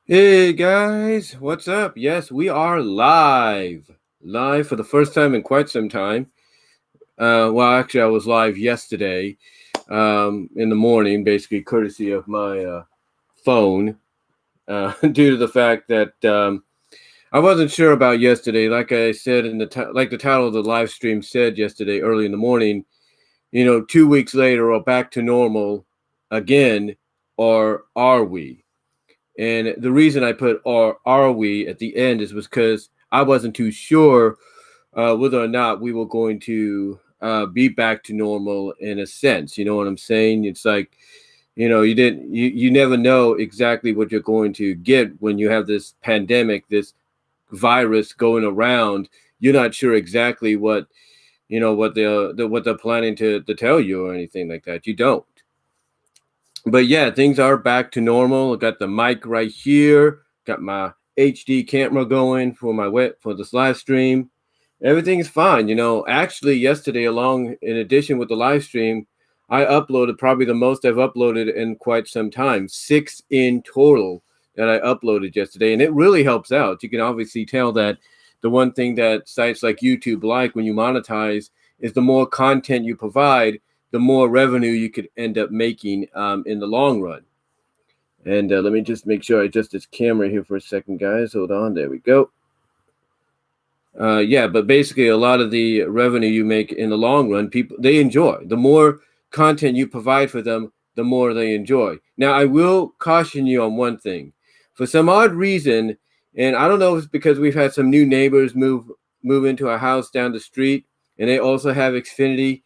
Hey guys, what's up? Yes, we are live for the first time in quite some time. Well, actually, I was live yesterday in the morning, basically courtesy of my phone, due to the fact that I wasn't sure about yesterday. Like I said in like the title of the live stream said yesterday, early in the morning. 2 weeks later, or back to normal again, or are we? And the reason I put are we at the end is because I wasn't too sure whether or not we were going to be back to normal in a sense. You know what I'm saying? It's like, you never know exactly what you're going to get when you have this pandemic, this virus going around. You're not sure exactly what they're planning to tell you or anything like that. You don't. But yeah, things are back to normal. I got the mic right here. Got my HD camera going for for this live stream. Everything is fine. Actually, yesterday, along in addition with the live stream, I uploaded probably the most I've uploaded in quite some time. 6 in total that I uploaded yesterday, and it really helps out. You can obviously tell that the one thing that sites like YouTube like when you monetize is the more content you provide, the more revenue you could end up making in the long run. And let me just make sure I adjust this camera here for a second, guys. Hold on. There we go. Yeah, but basically, a lot of the revenue you make in the long run, people they enjoy. The more content you provide for them, the more they enjoy. Now, I will caution you on one thing. For some odd reason, and I don't know if it's because we've had some new neighbors move into a house down the street, and they also have Xfinity.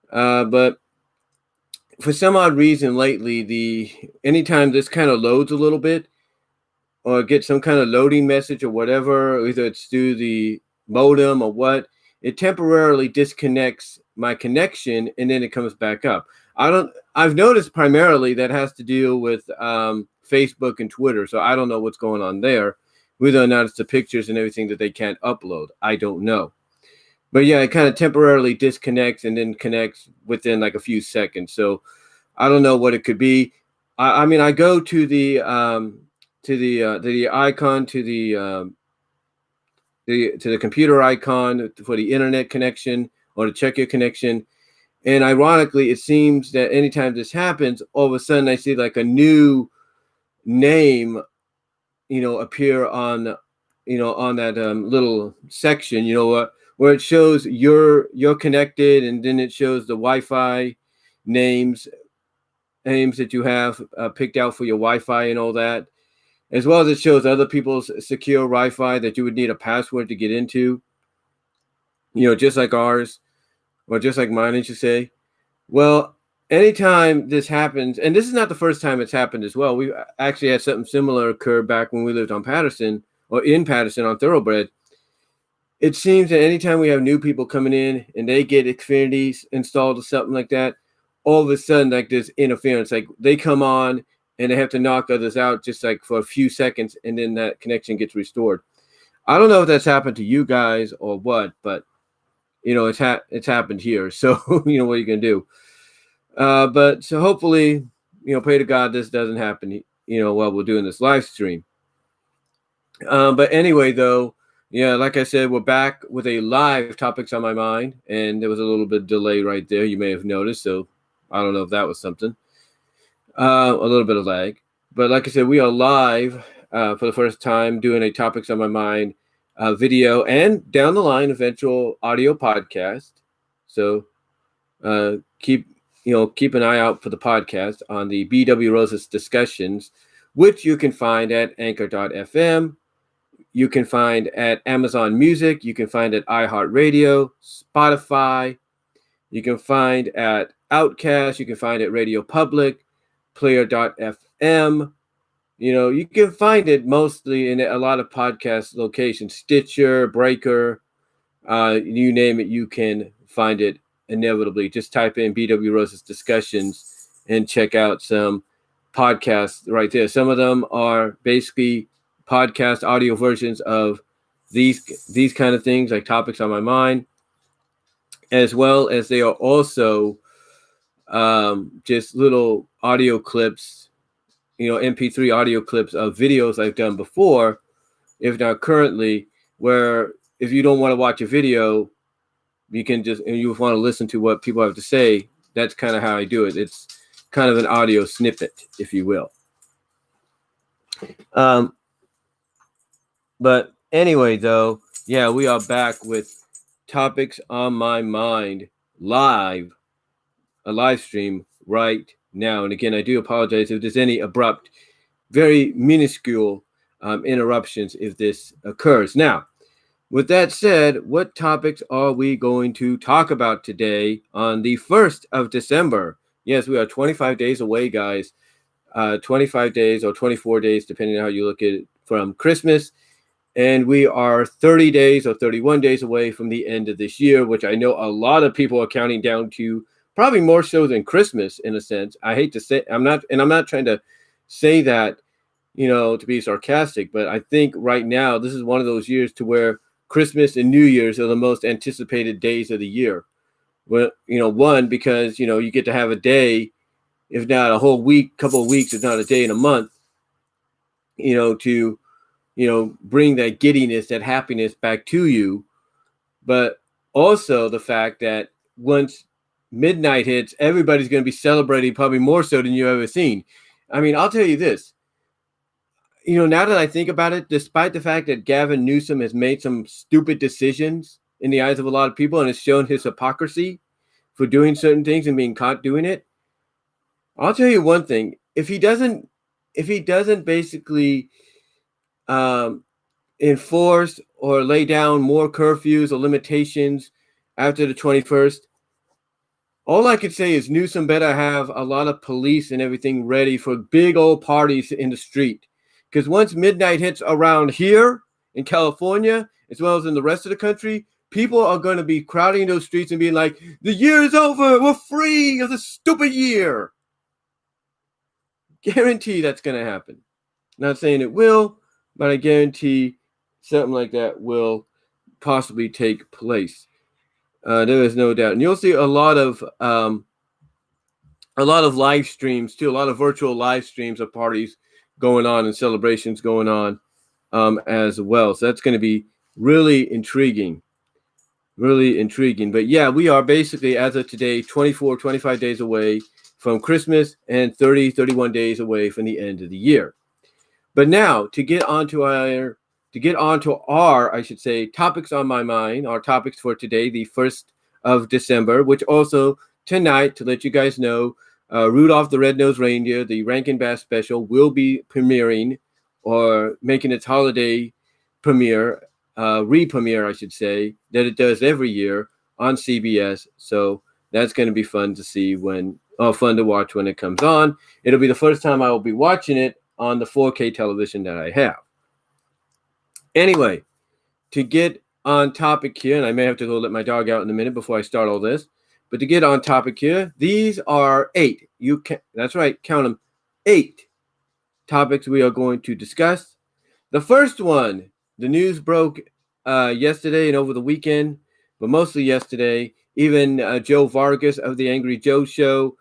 But for some odd reason lately, the anytime this kind of loads a little bit or get some kind of loading message or whatever, either it's through the modem or what, it temporarily disconnects my connection and then it comes back up. I've noticed primarily that has to deal with Facebook and Twitter. So I don't know what's going on there. Whether or not it's the pictures and everything that they can't upload, I don't know. But yeah, it kind of temporarily disconnects and then connects within like a few seconds. So I don't know what it could be. I mean, I go to the icon to the computer icon for the internet connection or to check your connection. And ironically, it seems that anytime this happens, all of a sudden I see like a new name, appear on that little section, where it shows you're connected, and then it shows the Wi-Fi names that you have picked out for your Wi-Fi and all that, as well as it shows other people's secure Wi-Fi that you would need a password to get into, just like ours, or just like mine, I should say. Well, anytime this happens, and this is not the first time it's happened as well. We actually had something similar occur back when we lived on Patterson, or in Patterson on Thoroughbred. It seems that anytime we have new people coming in and they get Xfinities installed or something like that, all of a sudden, like, there's interference. Like, they come on and they have to knock others out just like for a few seconds, and then that connection gets restored. I don't know if that's happened to you guys or what, but it's happened here. So what are you gonna do? But so hopefully, pray to God this doesn't happen. While we're doing this live stream. But anyway, though, yeah, like I said, we're back with a live topics on my mind, and there was a little bit of delay right there. You may have noticed, so I don't know if that was something. A little bit of lag, but like I said, we are live for the first time doing a topics on my mind video, and down the line, eventual audio podcast. So keep an eye out for the podcast on the BW Roses discussions, which you can find at anchor.fm. You can find at Amazon Music. You can find at iHeartRadio, Spotify. You can find at Outcast. You can find at Radio Public, Player.fm. You can find it mostly in a lot of podcast locations, Stitcher, Breaker, you name it, you can find it inevitably. Just type in BW Rose's discussions and check out some podcasts right there. Some of them are basically podcast audio versions of these kind of things, like topics on my mind, as well as they are also just little audio clips MP3 audio clips of videos I've done before, if not currently, where if you don't want to watch a video, you can just, and you want to listen to what people have to say. That's kind of how I do it. It's kind of an audio snippet, if you will. But anyway, though, yeah, we are back with Topics on My Mind live, a live stream right now. And again, I do apologize if there's any abrupt, very minuscule interruptions if this occurs. Now, with that said, what topics are we going to talk about today on the 1st of December? Yes, we are 25 days away, guys. 25 days or 24 days, depending on how you look at it, from Christmas. And we are 30 days or 31 days away from the end of this year, which I know a lot of people are counting down to, probably more so than Christmas, in a sense. I hate to say, I'm not trying to say that, to be sarcastic, but I think right now this is one of those years to where Christmas and New Year's are the most anticipated days of the year. Well, one, because, you get to have a day, if not a whole week, couple of weeks, if not a day in a month, to, bring that giddiness, that happiness back to you. But also the fact that once midnight hits, everybody's going to be celebrating probably more so than you've ever seen. I mean, I'll tell you this. Now that I think about it, despite the fact that Gavin Newsom has made some stupid decisions in the eyes of a lot of people and has shown his hypocrisy for doing certain things and being caught doing it, I'll tell you one thing. If he doesn't basically enforce or lay down more curfews or limitations after the 21st, all I could say is Newsom better have a lot of police and everything ready for big old parties in the street. Because once midnight hits around here in California, as well as in the rest of the country, people are going to be crowding those streets and being like, the year is over. We're free of the stupid year. Guarantee that's going to happen. Not saying it will, but I guarantee something like that will possibly take place. There is no doubt. And you'll see a lot of live streams too, a lot of virtual live streams of parties going on and celebrations going on as well. So that's going to be really intriguing. But yeah, we are basically, as of today, 25 days away from Christmas and 31 days away from the end of the year. But now to get onto our, I should say, topics on my mind, our topics for today, the 1st of December, which also tonight, to let you guys know, Rudolph the Red-Nosed Reindeer, the Rankin Bass special, will be premiering or making its holiday premiere, re-premiere, I should say, that it does every year on CBS. So that's going to be fun to see fun to watch when it comes on. It'll be the first time I will be watching it on the 4K television that I have. Anyway, to get on topic here, and I may have to go let my dog out in a minute before I start all this, but to get on topic here, these are 8. That's right, count them, 8 topics we are going to discuss. The first one, the news broke yesterday and over the weekend, but mostly yesterday. Even Joe Vargas of the Angry Joe Show,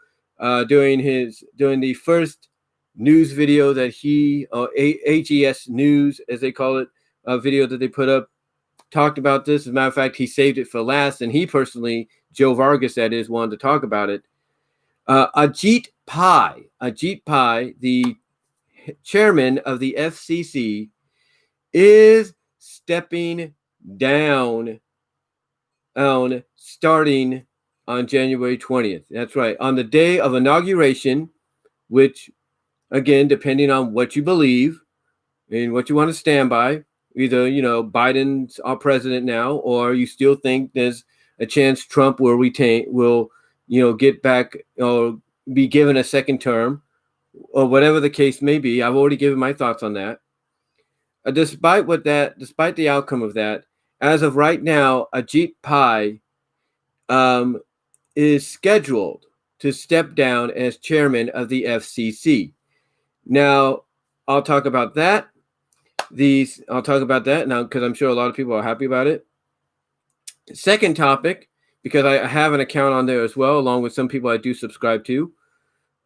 doing the first news video that AGS News, as they call it, video that they put up, talked about this. As a matter of fact, he saved it for last, and he personally, Joe Vargas, that is, wanted to talk about it. Ajit Pai, the chairman of the FCC, is stepping down starting on January 20th. That's right, on the day of inauguration, which, again, depending on what you believe and what you want to stand by, either, Biden's our president now, or you still think there's a chance Trump will get back or be given a second term, or whatever the case may be. I've already given my thoughts on that. Despite the outcome of that, as of right now, Ajit Pai is scheduled to step down as chairman of the FCC. Now, I'll talk about that. I'll talk about that now because I'm sure a lot of people are happy about it. Second topic, because I have an account on there as well, along with some people I do subscribe to.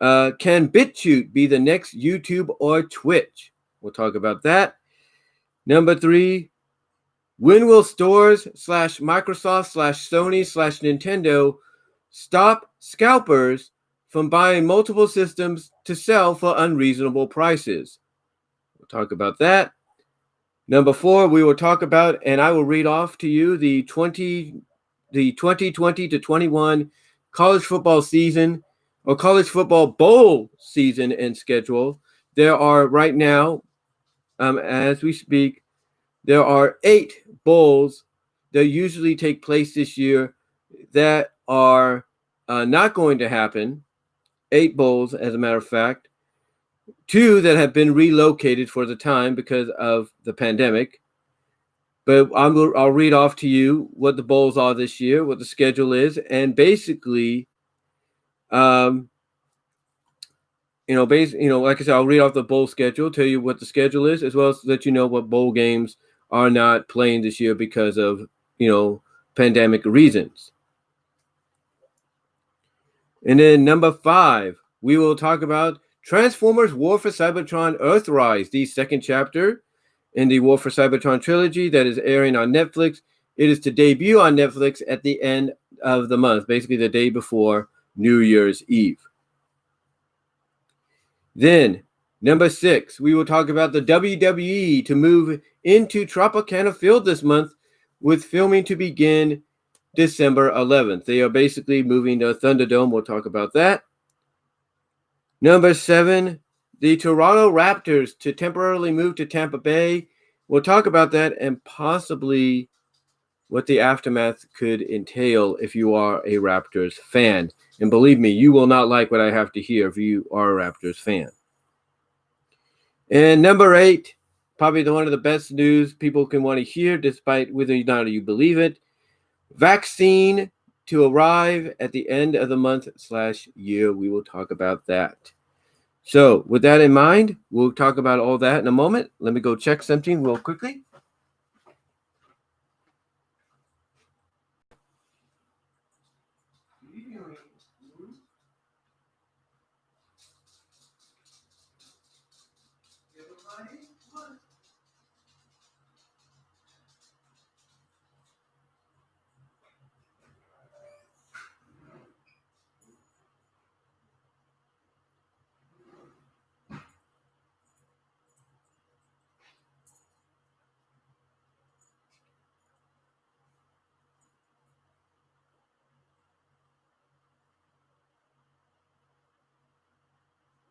Can BitChute be the next YouTube or Twitch? We'll talk about that. Number 3, when will stores / Microsoft / Sony / Nintendo stop scalpers from buying multiple systems to sell for unreasonable prices? We'll talk about that. Number 4, we will talk about, and I will read off to you the 2020 to 21 college football season or college football bowl season and schedule. There are right now, as we speak, there are 8 bowls that usually take place this year that are not going to happen. 8 bowls, as a matter of fact. 2 that have been relocated for the time because of the pandemic. But I'll read off to you what the bowls are this year, what the schedule is, and basically, like I said, I'll read off the bowl schedule, tell you what the schedule is, as well as let you know what bowl games are not playing this year because of, pandemic reasons. And then number 5, we will talk about Transformers War for Cybertron Earthrise, the second chapter in the War for Cybertron trilogy that is airing on Netflix. It is to debut on Netflix at the end of the month, basically the day before New Year's Eve. Then, number 6, we will talk about the WWE to move into Tropicana Field this month, with filming to begin December 11th. They are basically moving to Thunderdome. We'll talk about that. Number 7, the Toronto Raptors to temporarily move to Tampa Bay. We'll talk about that and possibly what the aftermath could entail if you are a Raptors fan. And believe me, you will not like what I have to hear if you are a Raptors fan. And number 8, probably one of the best news people can want to hear, despite whether or not you believe it. Vaccine to arrive at the end of the month / year. We will talk about that. So with that in mind, we'll talk about all that in a moment. Let me go check something real quickly.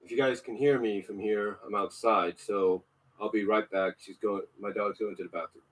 If you guys can hear me from here, I'm outside, so I'll be right back. My dog's going to the bathroom.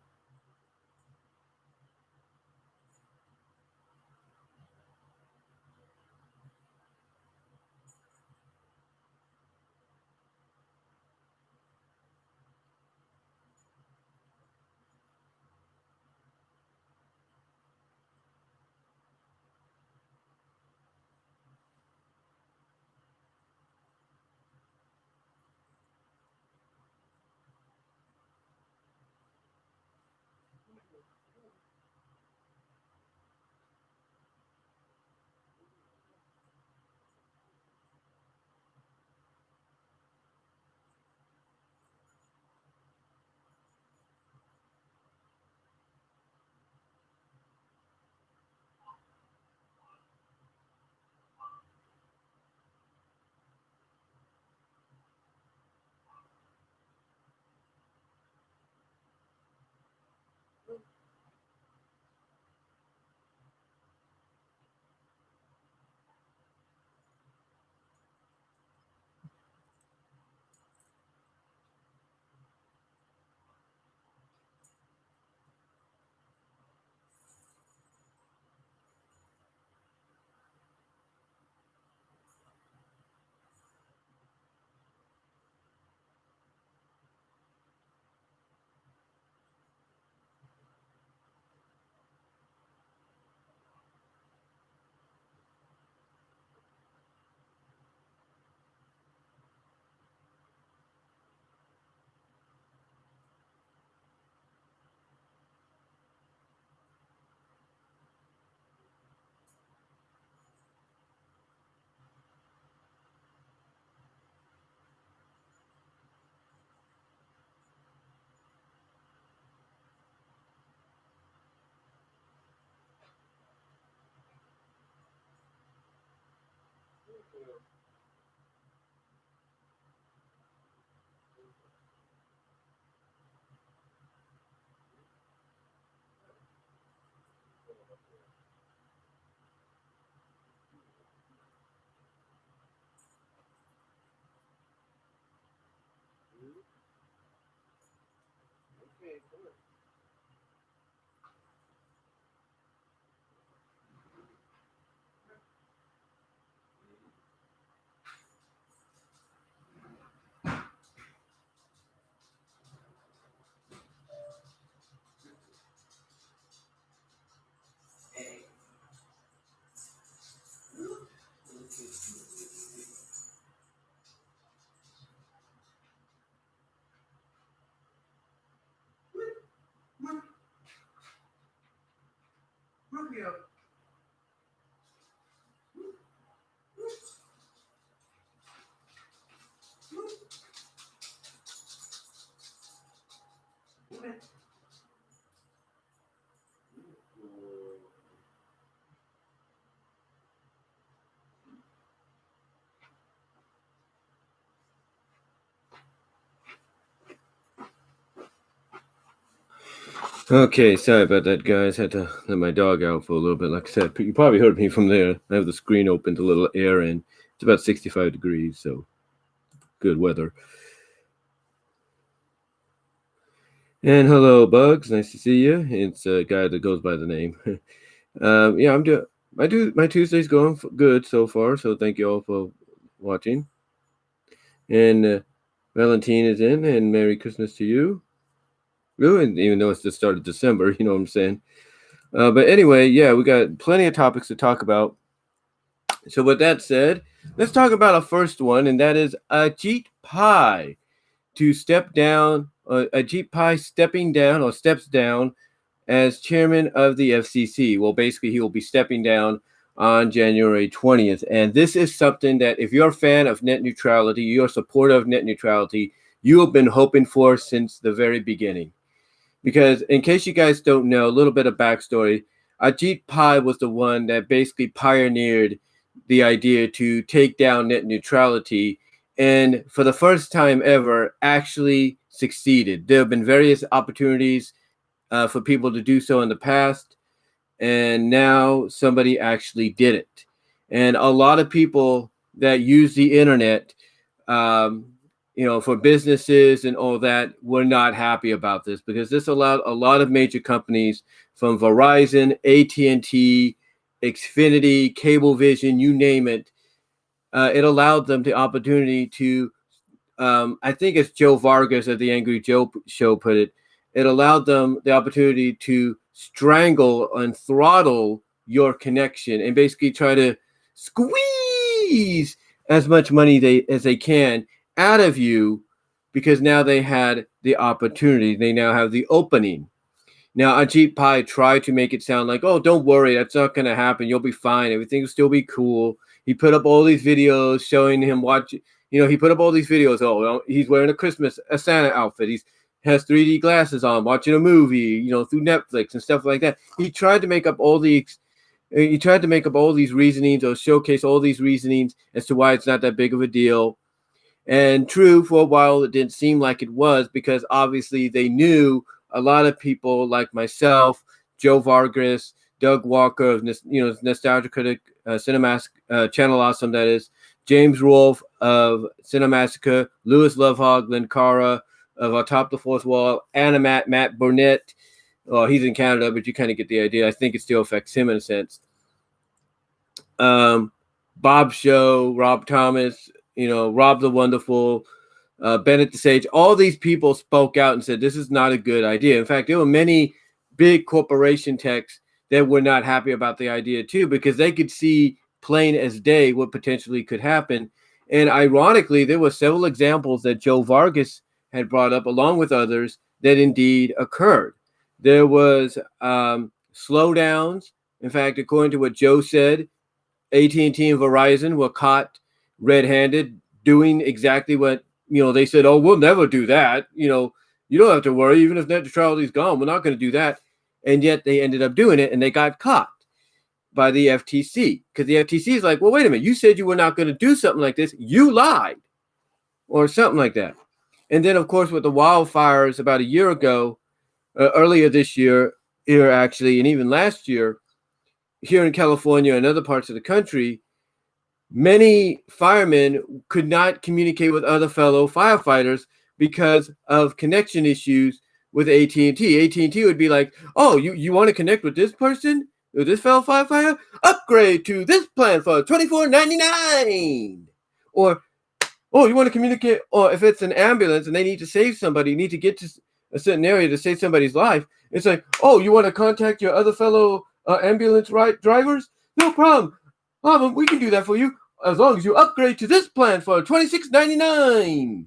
Okay, sorry about that, guys. Had to let my dog out for a little bit. Like I said, you probably heard me from there. I have the screen open to a little air in. It's about 65 degrees, so good weather. And hello, Bugs. Nice to see you. It's a guy that goes by the name. Yeah, I'm doing. My Tuesday's going good so far. So thank you all for watching. And Valentine is in, and Merry Christmas to you. Really, even though it's the start of December, you know what I'm saying. But anyway, yeah, we got plenty of topics to talk about. So with that said, let's talk about our first one, and that is Ajit Pai to step down. Ajit Pai stepping down or steps down as chairman of the FCC. Well, basically, he will be stepping down on January 20th. And this is something that if you're a fan of net neutrality, you're a supporter of net neutrality, you have been hoping for since the very beginning. Because in case you guys don't know, a little bit of backstory, Ajit Pai was the one that basically pioneered the idea to take down net neutrality, and for the first time ever actually succeeded. There have been various opportunities for people to do so in the past, and now somebody actually did it. And a lot of people that use the internet, for businesses and all that, were not happy about this, because this allowed a lot of major companies from Verizon, AT&T, Xfinity, Cablevision, you name it. It allowed them the opportunity to, I think it's Joe Vargas of the Angry Joe show put it, it allowed them the opportunity to strangle and throttle your connection and basically try to squeeze as much money as they can out of you, because now they had the opportunity. They now have the opening. Now, Ajit Pai tried to make it sound like, oh, don't worry, that's not going to happen. You'll be fine. Everything will still be cool. He put up all these videos showing him watching. He put up all these videos. Oh, he's wearing a Santa outfit. He has 3D glasses on, watching a movie, through Netflix and stuff like that. He tried to make up all these reasonings, or showcase all these reasonings as to why it's not that big of a deal. And true, for a while, it didn't seem like it was, because obviously they knew a lot of people like myself, Joe Vargas, Doug Walker of Nostalgia Critic, Channel Awesome, that is, James Rolfe of Cinemassacre, Lewis Lovehog, Linkara of Atop the Fourth Wall, Animat, Matt Burnett. Oh, he's in Canada, but you kind of get the idea. I think it still affects him in a sense. Bob Show, Rob Thomas, Rob the Wonderful, Bennett the Sage, all these people spoke out and said this is not a good idea. In fact, there were many big corporation techs that were not happy about the idea too, because they could see plain as day what potentially could happen. And ironically, there were several examples that Joe Vargas had brought up, along with others, that indeed occurred. There was slowdowns. In fact, according to what Joe said, AT&T and Verizon were caught red-handed doing exactly what they said. Oh, we'll never do that. You don't have to worry. Even if net neutrality is gone, we're not going to do that. And yet they ended up doing it, and they got caught. by the FTC, because the FTC is like, well, wait a minute, you said you were not going to do something like this. You lied, or something like that. And then, of course, with the wildfires about a year ago, earlier this year, here actually, and even last year, here in California and other parts of the country, many firemen could not communicate with other fellow firefighters because of connection issues with AT&T. AT&T would be like, oh, you want to connect with this person, with this fellow firefighter? Upgrade to this plan for $24.99. Or, oh, you want to communicate? Or if it's an ambulance and they need to save somebody, you need to get to a certain area to save somebody's life. It's like, oh, you want to contact your other fellow ambulance drivers? No problem. We can do that for you as long as you upgrade to this plan for $26.99.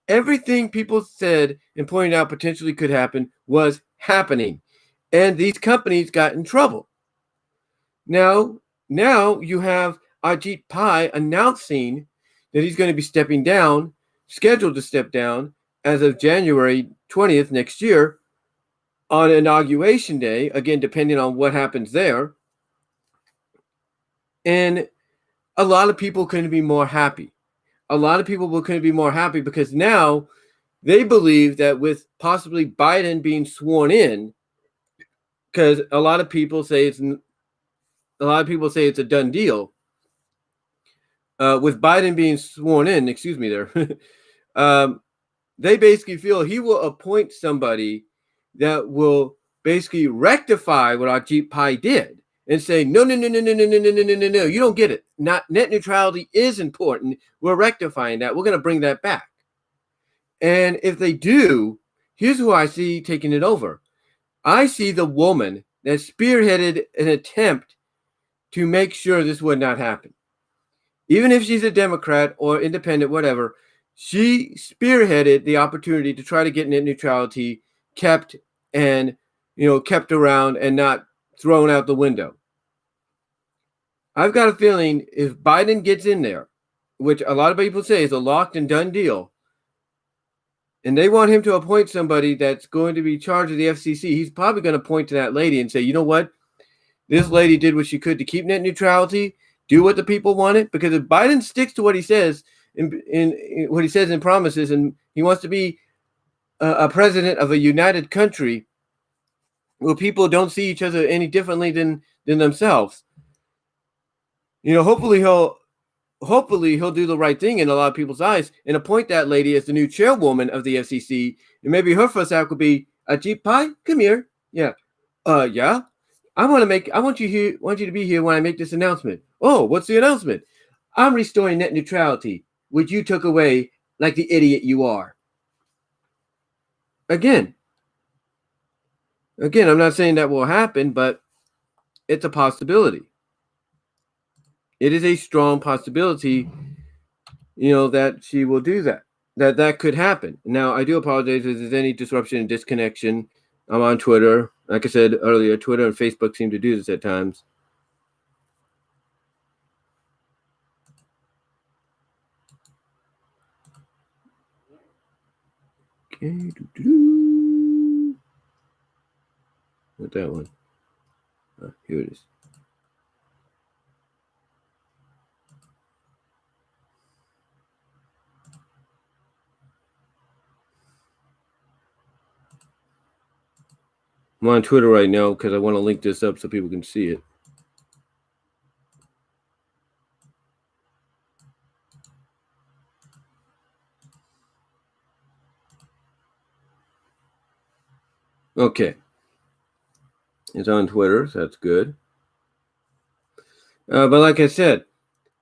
Everything people said and pointed out potentially could happen was happening. And these companies got in trouble. Now you have Ajit Pai announcing that he's going to be stepping down, scheduled to step down as of January 20th next year on Inauguration Day, again, depending on what happens there. And a lot of people couldn't be more happy. A lot of people couldn't be more happy because now they believe that with possibly Biden being sworn in, because a lot of people say it's a done deal. With Biden being sworn in, they basically feel he will appoint somebody that will basically rectify what Ajit Pai did and say, no, you don't get it. Not net neutrality is important. We're rectifying that. We're going to bring that back. And if they do, here's who I see taking it over. I see the woman that spearheaded an attempt to make sure this would not happen. Even if she's a Democrat or independent, whatever, she spearheaded the opportunity to try to get net neutrality kept around and not thrown out the window. I've got a feeling if Biden gets in there, which a lot of people say is a locked and done deal, and they want him to appoint somebody that's going to be charged of the FCC, he's probably going to point to that lady and say, you know what? This lady did what she could to keep net neutrality, do what the people wanted. Because if Biden sticks to what he says in what he says in promises, and he wants to be a president of a united country where people don't see each other any differently than themselves, hopefully he'll do the right thing in a lot of people's eyes and appoint that lady as the new chairwoman of the FCC. And maybe her first act will be, Ajit Pai, come here. Yeah. Yeah. I want you to be here when I make this announcement. Oh, what's the announcement? I'm restoring net neutrality, which you took away like the idiot you are. Again, I'm not saying that will happen, but it's a possibility. It is a strong possibility, that she will do that. That could happen. Now, I do apologize if there's any disruption and disconnection. I'm on Twitter. Like I said earlier, Twitter and Facebook seem to do this at times. Okay. What that one? Here it is. I'm on Twitter right now because I want to link this up so people can see it. Okay. It's on Twitter, so that's good. But like I said,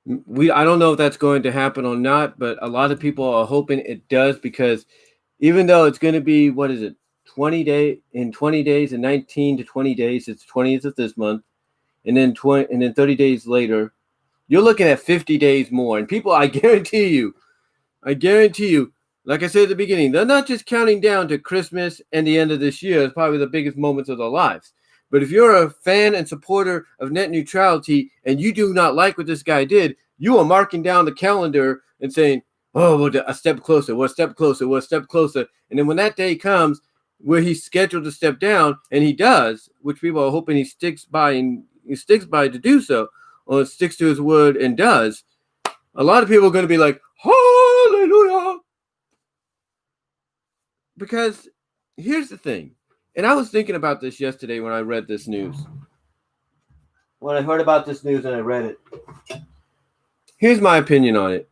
I don't know if that's going to happen or not, but a lot of people are hoping it does, because even though it's going to be, 20 days and 19 to 20 days, it's 20th of this month, and then 30 days later, you're looking at 50 days more. And people, I guarantee you, like I said at the beginning, they're not just counting down to Christmas and the end of this year. It's probably the biggest moments of their lives. But if you're a fan and supporter of net neutrality and you do not like what this guy did, you are marking down the calendar and saying, oh, well, a step closer, one step closer, one step closer. And then when that day comes where he's scheduled to step down, and he does, which people are hoping he sticks by and sticks by to do so, or sticks to his word and does, a lot of people are going to be like, hallelujah. Because here's the thing, and I was thinking about this yesterday when I read this news. When I heard about this news and I read it. Here's my opinion on it.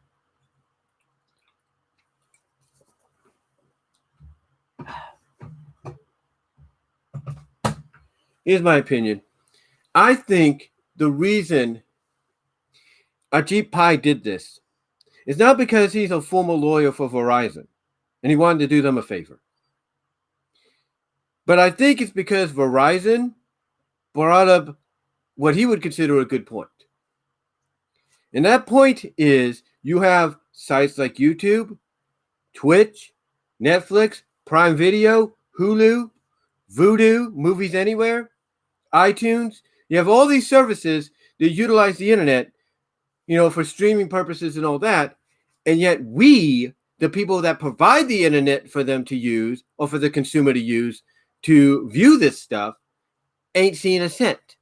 Here's my opinion. I think the reason Ajit Pai did this is not because he's a former lawyer for Verizon and he wanted to do them a favor. But I think it's because Verizon brought up what he would consider a good point. And that point is you have sites like YouTube, Twitch, Netflix, Prime Video, Hulu, Vudu, Movies Anywhere, iTunes. You have all these services that utilize the internet, for streaming purposes and all that. And yet we, the people that provide the internet for them to use or for the consumer to use to view this stuff, ain't seeing a cent.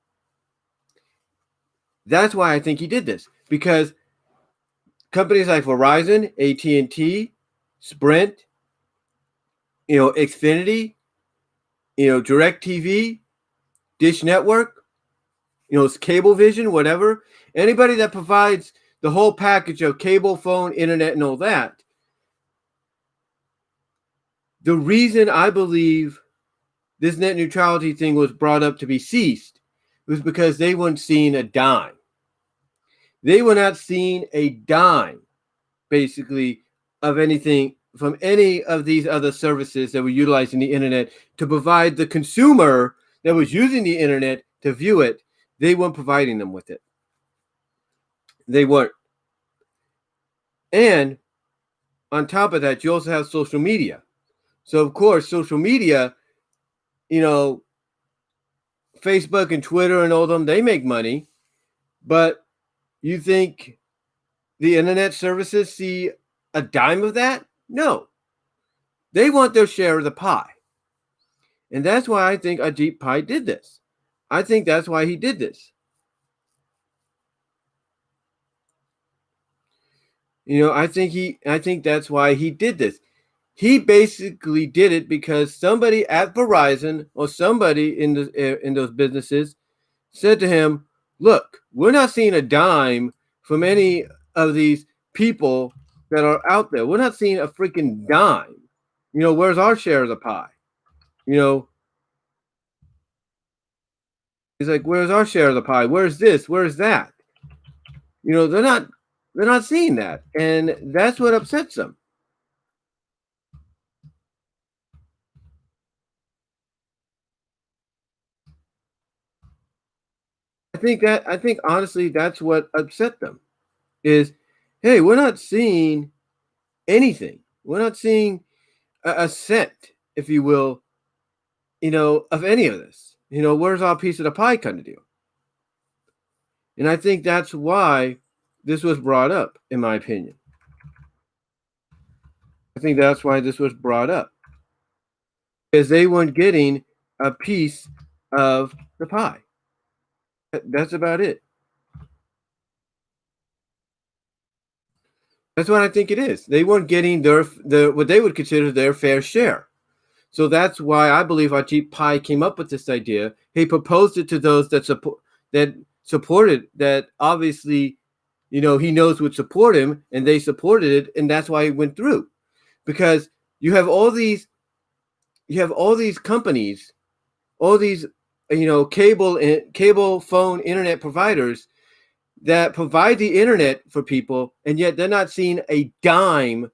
That's why I think he did this. Because companies like Verizon, AT&T, Sprint, Xfinity, DirecTV, Dish Network, Cablevision, whatever. Anybody that provides the whole package of cable, phone, internet, and all that. The reason I believe this net neutrality thing was brought up to be ceased was because they weren't seeing a dime. They were not seeing a dime, basically, of anything from any of these other services that were utilizing the internet to provide the consumer that was using the internet to view it. They weren't providing them with it. They weren't. And on top of that, you also have social media. So, of course, social media, Facebook and Twitter and all of them, they make money. But you think the internet services see a dime of that? No. They want their share of the pie. And that's why I think Ajit Pai did this. I think that's why he did this. I think that's why he did this. He basically did it because somebody at Verizon or somebody in those businesses said to him, look, we're not seeing a dime from any of these people that are out there. We're not seeing a freaking dime. Where's our share of the pie? He's like, where's our share of the pie? Where's this? Where's that? They're not seeing that. And that's what upsets them. I think honestly, that's what upset them is, hey, we're not seeing anything. We're not seeing a cent, if you will, of any of this. Where's our piece of the pie kind of deal? And I think that's why this was brought up, in my opinion. I think that's why this was brought up. Because they weren't getting a piece of the pie. That's about it. That's what I think it is. They weren't getting their what they would consider their fair share. So that's why I believe Ajit Pai came up with this idea. He proposed it to those that supported, that obviously, he knows would support him, and they supported it, and that's why it went through. Because you have all these companies, all these cable phone internet providers that provide the internet for people, and yet they're not seeing a dime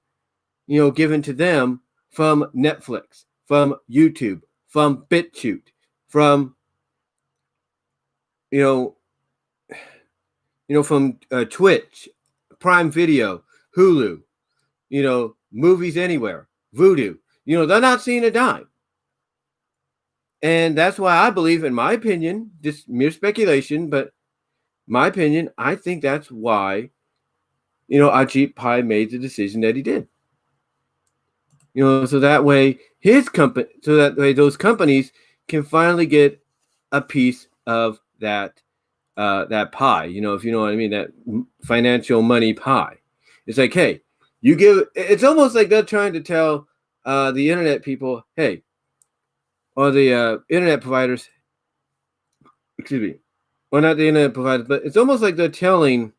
given to them from Netflix, from YouTube, from BitChute, from from Twitch, Prime Video, Hulu, Movies Anywhere, Vudu. They're not seeing a dime. And that's why I believe, in my opinion, just mere speculation, but my opinion, I think that's why, Ajit Pai made the decision that he did. So that way those companies can finally get a piece of that that pie, if you know what I mean, that financial money pie. It's like, hey, you give. It's almost like they're trying to tell the internet people, hey, or the internet providers, excuse me, or not the internet providers, but it's almost like they're telling,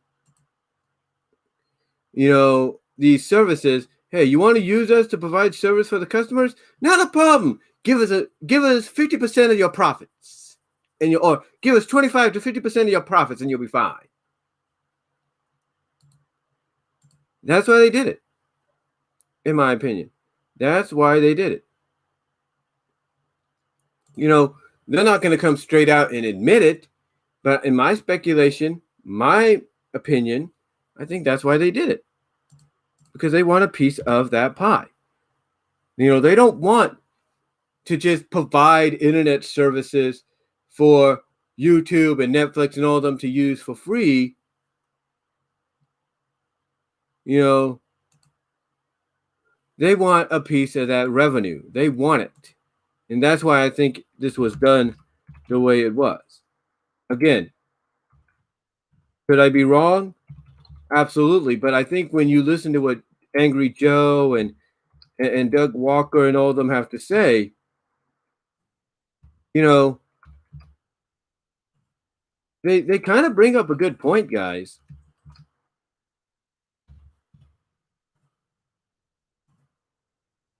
these services, hey, you want to use us to provide service for the customers? Not a problem. Give us 50% of your profits, or give us 25 to 50% of your profits, and you'll be fine. That's why they did it, in my opinion. That's why they did it. They're not going to come straight out and admit it, but in my speculation, my opinion, I think that's why they did it. Because they want a piece of that pie. They don't want to just provide internet services for YouTube and Netflix and all of them to use for free. They want a piece of that revenue. They want it. And that's why I think this was done the way it was. Again, could I be wrong? Absolutely. But I think when you listen to what Angry Joe and Doug Walker and all of them have to say, they kind of bring up a good point, guys.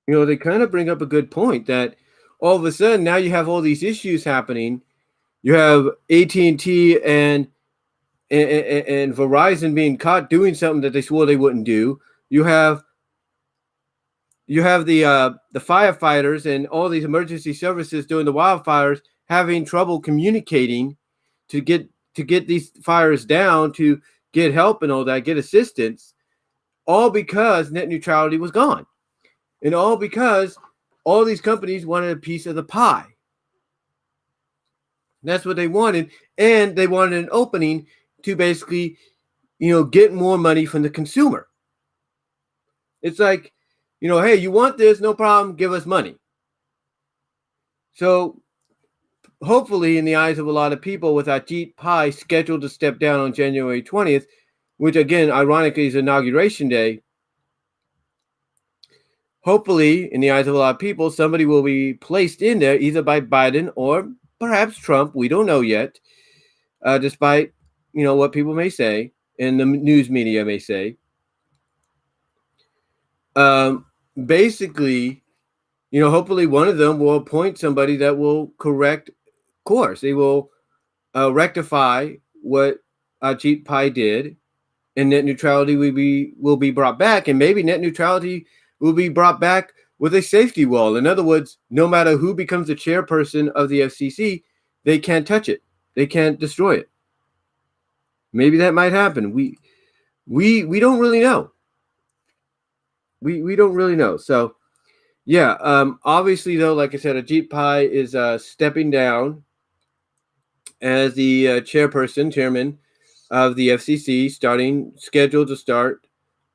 They kind of bring up a good point that all of a sudden now you have all these issues happening. You have AT&T and Verizon being caught doing something that they swore they wouldn't do. You have the firefighters and all these emergency services during the wildfires having trouble communicating to get these fires down, to get help and all that, get assistance, all because net neutrality was gone. And all because all these companies wanted a piece of the pie. That's what they wanted. And they wanted an opening to basically, get more money from the consumer. It's like, hey, you want this? No problem. Give us money. So hopefully, in the eyes of a lot of people, with Ajit Pai scheduled to step down on January 20th, which again, ironically, is Inauguration Day, hopefully, in the eyes of a lot of people, somebody will be placed in there either by Biden or perhaps Trump. We don't know yet, despite, what people may say and the news media may say. Basically, hopefully one of them will appoint somebody that will correct course. They will rectify what Ajit Pai did, and net neutrality will be brought back, and maybe net neutrality will be brought back with a safety wall. In other words, no matter who becomes the chairperson of the FCC, they can't touch it. They can't destroy it. Maybe that might happen. We don't really know. We don't really know. So, yeah. Obviously, though, like I said, Ajit Pai is stepping down as the chairman of the FCC, scheduled to start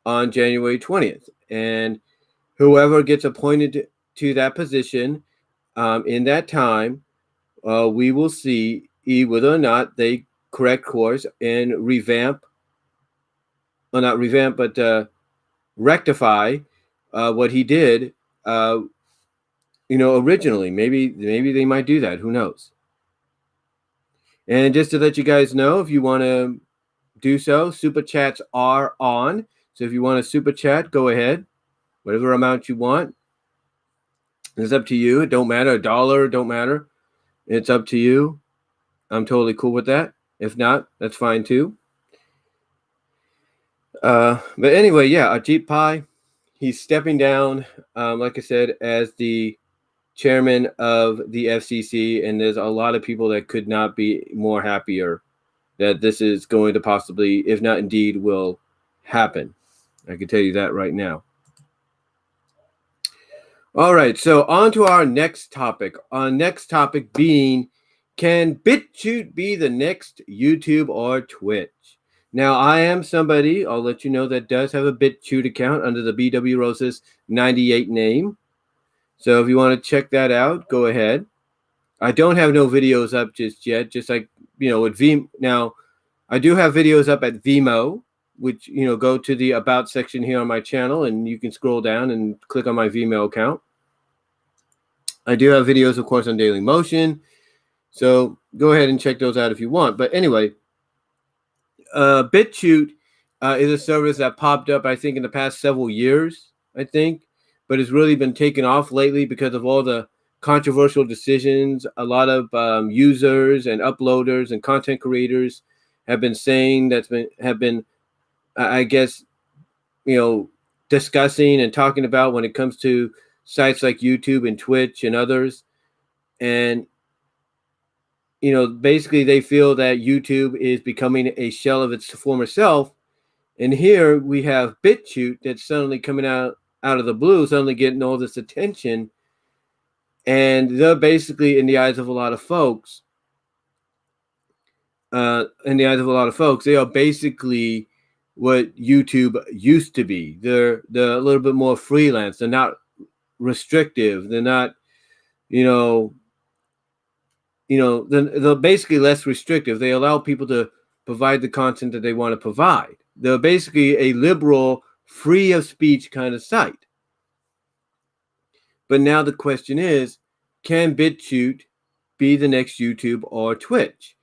on January 20th. And whoever gets appointed to that position in that time, we will see whether or not they correct course and rectify what he did, originally. Maybe they might do that. Who knows? And just to let you guys know, if you want to do so, super chats are on. So if you want to super chat, go ahead. Whatever amount you want. It's up to you. It don't matter. $1 don't matter. It's up to you. I'm totally cool with that. If not, that's fine too. But anyway, yeah, Ajit Pai, he's stepping down, like I said, as the chairman of the FCC, and there's a lot of people that could not be more happier that this is going to possibly, if not indeed, will happen. I can tell you that right now. All right, so on to our next topic. Our next topic being, can BitChute be the next YouTube or Twitch? Now, I am somebody, I'll let you know, that does have a BitChute account under the BW Roses 98 name. So if you want to check that out, go ahead. I don't have no videos up just yet, just like with now I do have videos up at Vimeo, which, go to the About section here on my channel, and you can scroll down and click on my Vimeo account. I do have videos, of course, on Dailymotion, so go ahead and check those out if you want. But anyway, BitChute is a service that popped up, I think, in the past several years, I think, but it's really been taken off lately because of all the controversial decisions. A lot of users and uploaders and content creators have been saying I guess, discussing and talking about when it comes to sites like YouTube and Twitch and others. And, basically they feel that YouTube is becoming a shell of its former self. And here we have BitChute that's suddenly coming out of the blue, suddenly getting all this attention. And they're basically, in the eyes of a lot of folks, they are basically what YouTube used to be. They're a little bit more freelance. They're not restrictive. They're not, they're basically less restrictive. They allow people to provide the content that they want to provide. They're basically a liberal, free of speech kind of site. But now the question is, can BitChute be the next YouTube or Twitch?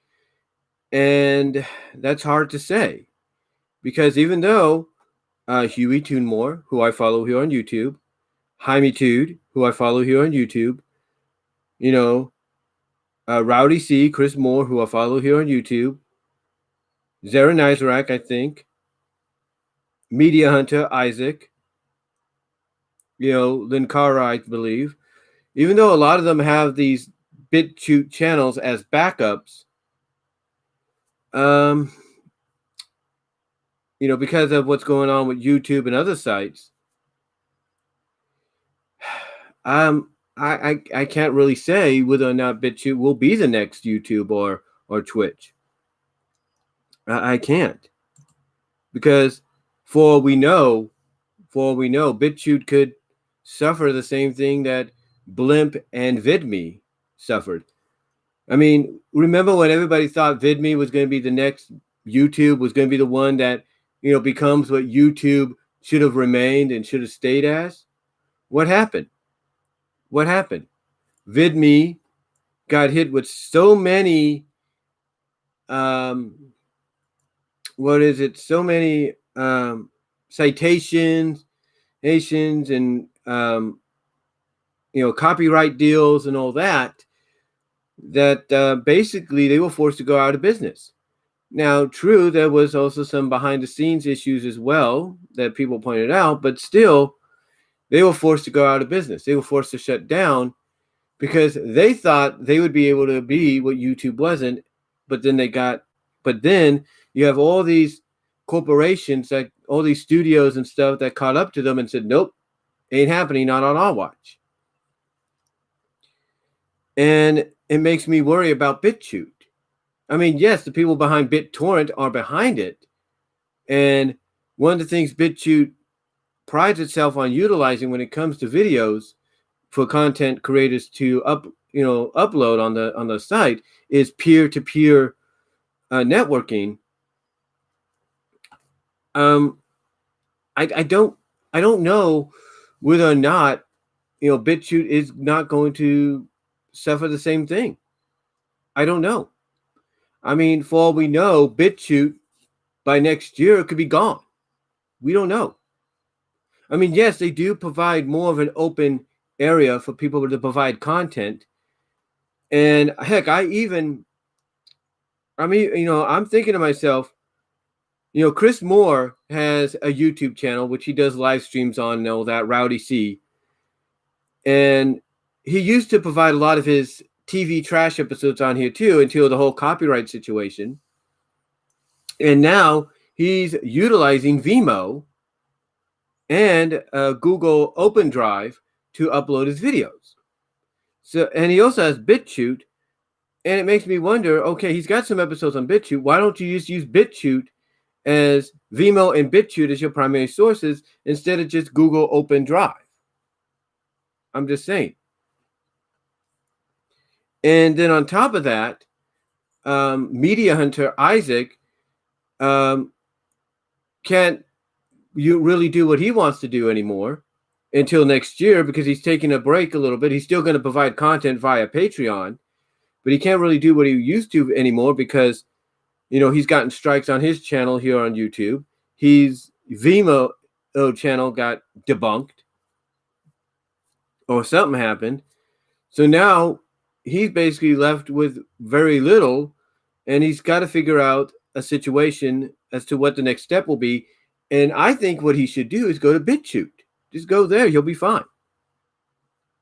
And that's hard to say, because even though Huey Toonmore, who I follow here on YouTube, Jaime Tude, who I follow here on YouTube, Rowdy C, Chris Moore, who I follow here on YouTube, Zara Nizarak, I think, Media Hunter, Isaac, Linkara, I believe, even though a lot of them have these BitChute channels as backups, because of what's going on with YouTube and other sites, I can't really say whether or not BitChute will be the next YouTube or Twitch. I can't, because for all we know, BitChute could suffer the same thing that Blimp and VidMe suffered. I mean, remember when everybody thought VidMe was going to be the next YouTube, was going to be the one that, becomes what YouTube should have remained and should have stayed as? What happened? VidMe got hit with so many, so many citations, and, copyright deals and all that, that basically they were forced to go out of business. Now, true, there was also some behind the scenes issues as well that people pointed out, but still, they were forced to go out of business. They were forced to shut down because they thought they would be able to be what YouTube wasn't, but then you have all these corporations, like all these studios and stuff, that caught up to them and said, nope, ain't happening, not on our watch. And it makes me worry about BitChute. I mean, yes, the people behind BitTorrent are behind it. And one of the things BitChute prides itself on utilizing when it comes to videos for content creators to upload on the site is peer-to-peer networking. I don't know whether or not BitChute is not going to suffer the same thing. I don't know. I mean, for all we know, BitChute by next year could be gone. We don't know. I mean, yes, they do provide more of an open area for people to provide content. And heck, I'm thinking to myself, Chris Moore has a YouTube channel, which he does live streams on and all that, Rowdy C. And he used to provide a lot of his TV trash episodes on here too, until the whole copyright situation. And now he's utilizing Vimeo and Google Open Drive to upload his videos. So, and he also has BitChute, and it makes me wonder, okay, he's got some episodes on BitChute. Why don't you just use BitChute as Vimeo and BitChute as your primary sources instead of just Google Open Drive? I'm just saying. And then on top of that, media hunter Isaac can't really do what he wants to do anymore until next year because he's taking a break a little bit. He's still going to provide content via Patreon, but he can't really do what he used to anymore because, he's gotten strikes on his channel here on YouTube. His Vimeo channel got debunked or something happened. So now he's basically left with very little, and he's got to figure out a situation as to what the next step will be. And I think what he should do is go to BitChute. Just go there. He'll be fine.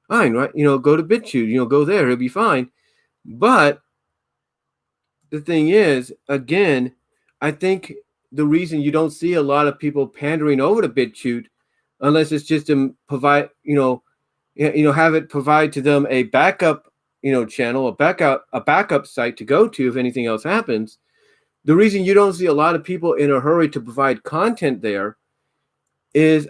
Fine, right? Go to BitChute. Go there. He'll be fine. But the thing is, again, I think the reason you don't see a lot of people pandering over to BitChute, unless it's just to provide, have it provide to them a backup, channel, a backup site to go to if anything else happens. The reason you don't see a lot of people in a hurry to provide content there is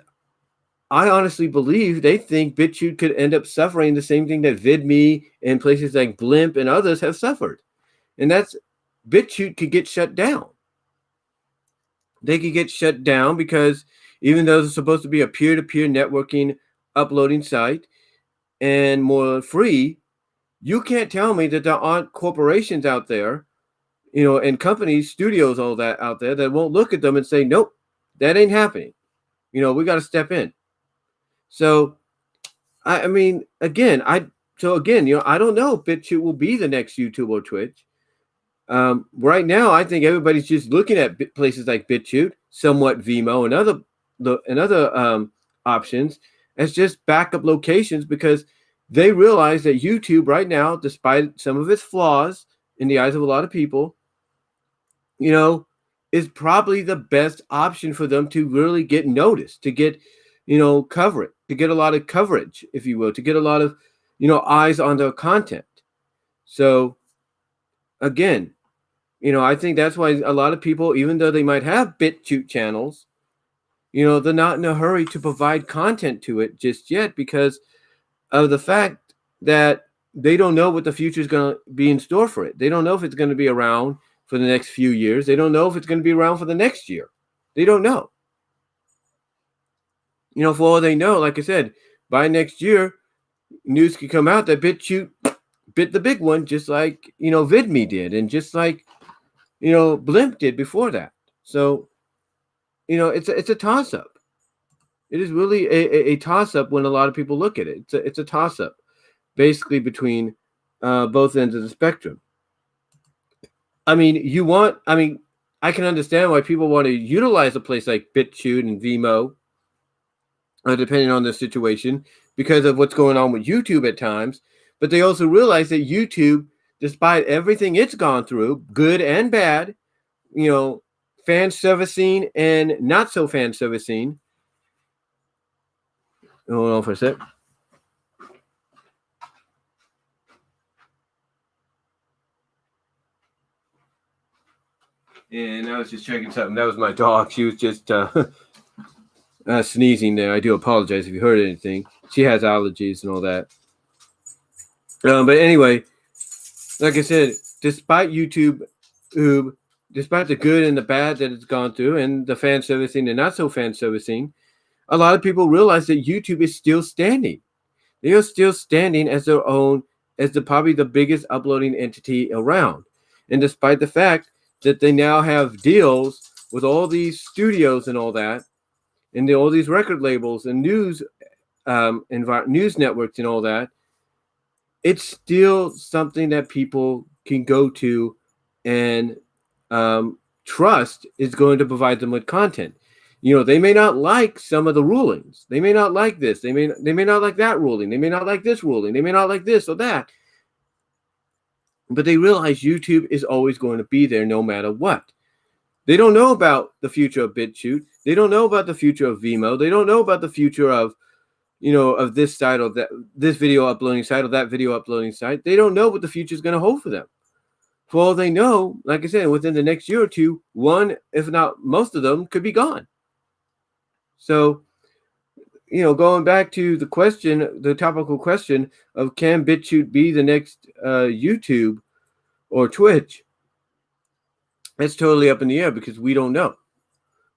I honestly believe they think BitChute could end up suffering the same thing that VidMe and places like Blimp and others have suffered. And that's BitChute could get shut down. They could get shut down because even though it's supposed to be a peer-to-peer networking uploading site and more free, you can't tell me that there aren't corporations out there, and companies, studios, all that out there that won't look at them and say, nope, that ain't happening. We got to step in. So, I don't know if BitChute will be the next YouTube or Twitch. Right now, I think everybody's just looking at places like BitChute, somewhat Vimeo, and other options as just backup locations because they realize that YouTube right now, despite some of its flaws in the eyes of a lot of people, is probably the best option for them to really get noticed, to get, coverage, to get a lot of coverage, if you will, to get a lot of, eyes on their content. So, again, I think that's why a lot of people, even though they might have BitChute channels, they're not in a hurry to provide content to it just yet because of the fact that they don't know what the future is going to be in store for it. They don't know if it's going to be around for the next few years. They don't know if it's going to be around for the next year. They don't know. For all they know, like I said, by next year, news could come out that BitChute bit the big one, just like, VidMe did, and just like, Blimp did before that. So, it's a toss-up. It is really a toss-up when a lot of people look at it. It's a toss-up, basically, between both ends of the spectrum. I can understand why people want to utilize a place like BitChute and Vimeo, depending on the situation, because of what's going on with YouTube at times. But they also realize that YouTube, despite everything it's gone through, good and bad, fan servicing and not so fan servicing. Hold on for a sec. And I was just checking something. That was my dog. She was just sneezing there. I do apologize if you heard anything. She has allergies and all that. But anyway, like I said, despite YouTube, despite the good and the bad that it's gone through and the fan servicing and not so fan servicing, a lot of people realize that YouTube is still standing. They are still standing as their own, as probably the biggest uploading entity around. And despite the fact that they now have deals with all these studios and all that, and all these record labels and news networks and all that, it's still something that people can go to and trust is going to provide them with content. They may not like some of the rulings. They may not like this. They may not like that ruling. They may not like this ruling. They may not like this or that. But they realize YouTube is always going to be there no matter what. They don't know about the future of BitChute. They don't know about the future of Vimeo. They don't know about the future of, of this site or that, this video uploading site or that video uploading site. They don't know what the future is going to hold for them. For all they know, like I said, within the next year or two, one, if not most of them, could be gone. So, going back to the question, the topical question of can BitChute be the next YouTube or Twitch? That's totally up in the air because we don't know.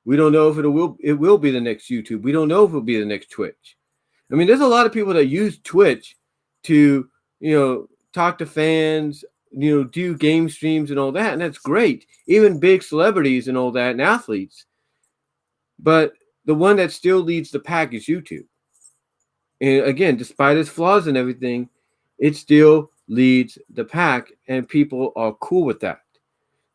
We don't know if it will be the next YouTube. We don't know if it'll be the next Twitch. I mean, there's a lot of people that use Twitch to, talk to fans, do game streams and all that, and that's great. Even big celebrities and all that, and athletes. But the one that still leads the pack is YouTube. And again, despite its flaws and everything, it still leads the pack, and people are cool with that.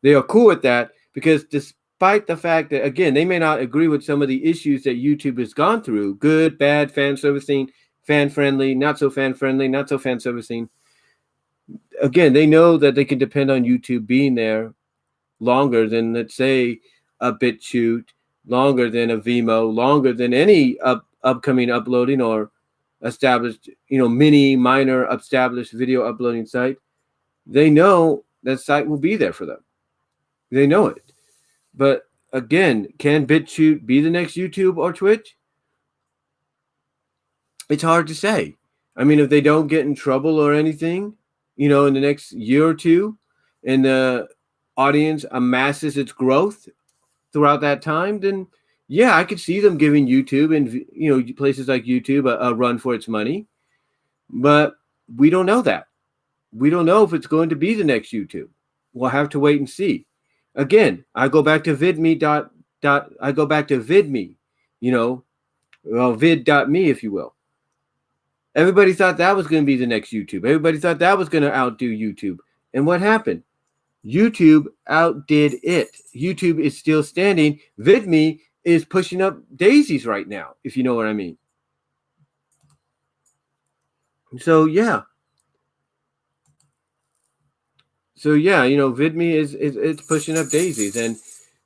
They are cool with that because despite the fact that, again, they may not agree with some of the issues that YouTube has gone through, good, bad, fan servicing, fan-friendly, not so fan-friendly, not so fan servicing. Again, they know that they can depend on YouTube being there longer than, let's say, a BitChute, longer than a Vimeo, longer than any upcoming uploading or established, mini, minor, established video uploading site. They know that site will be there for them. They know it. But again, can BitChute be the next YouTube or Twitch? It's hard to say. I mean, if they don't get in trouble or anything, in the next year or two, and the audience amasses its growth throughout that time, then yeah, I could see them giving YouTube and places like YouTube a run for its money. But we don't know that. We don't know if it's going to be the next YouTube. We'll have to wait and see. Again, I go back to vidme. I go back to vidme, vid.me, if you will. Everybody thought that was going to be the next YouTube. Everybody thought that was going to outdo YouTube. And what happened? YouTube outdid it. YouTube is still standing. VidMe is pushing up daisies right now, if you know what I mean. So yeah. VidMe is it's pushing up daisies, and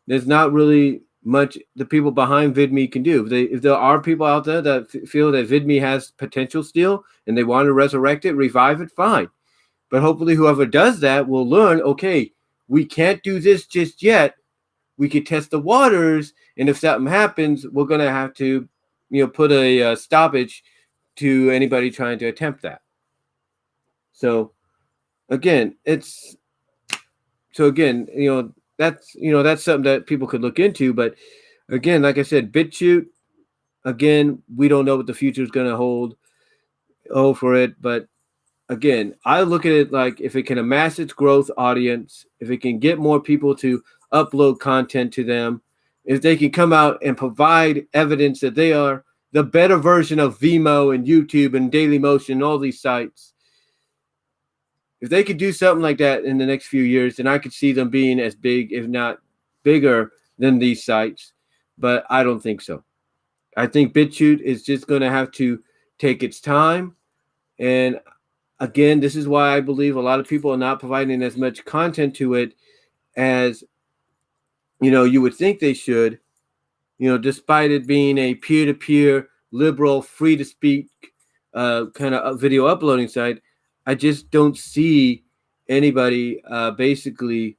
there's not really much the people behind VidMe can do. If there are people out there that feel that VidMe has potential still and they want to resurrect it, revive it, fine. But hopefully whoever does that will learn, okay, we can't do this just yet. We could test the waters, and if something happens, we're going to have to, put a stoppage to anybody trying to attempt that. So again, that's something that people could look into. But again, like I said, BitChute, again, we don't know what the future is going to hold for it. But again, I look at it like if it can amass its growth audience, if it can get more people to upload content to them, if they can come out and provide evidence that they are the better version of Vimeo and YouTube and Dailymotion and all these sites, if they could do something like that in the next few years, then I could see them being as big, if not bigger, than these sites. But I don't think so. I think BitChute is just going to have to take its time. And again, this is why I believe a lot of people are not providing as much content to it as, you would think they should, despite it being a peer-to-peer, liberal, free-to-speak kind of video uploading site. I just don't see anybody basically,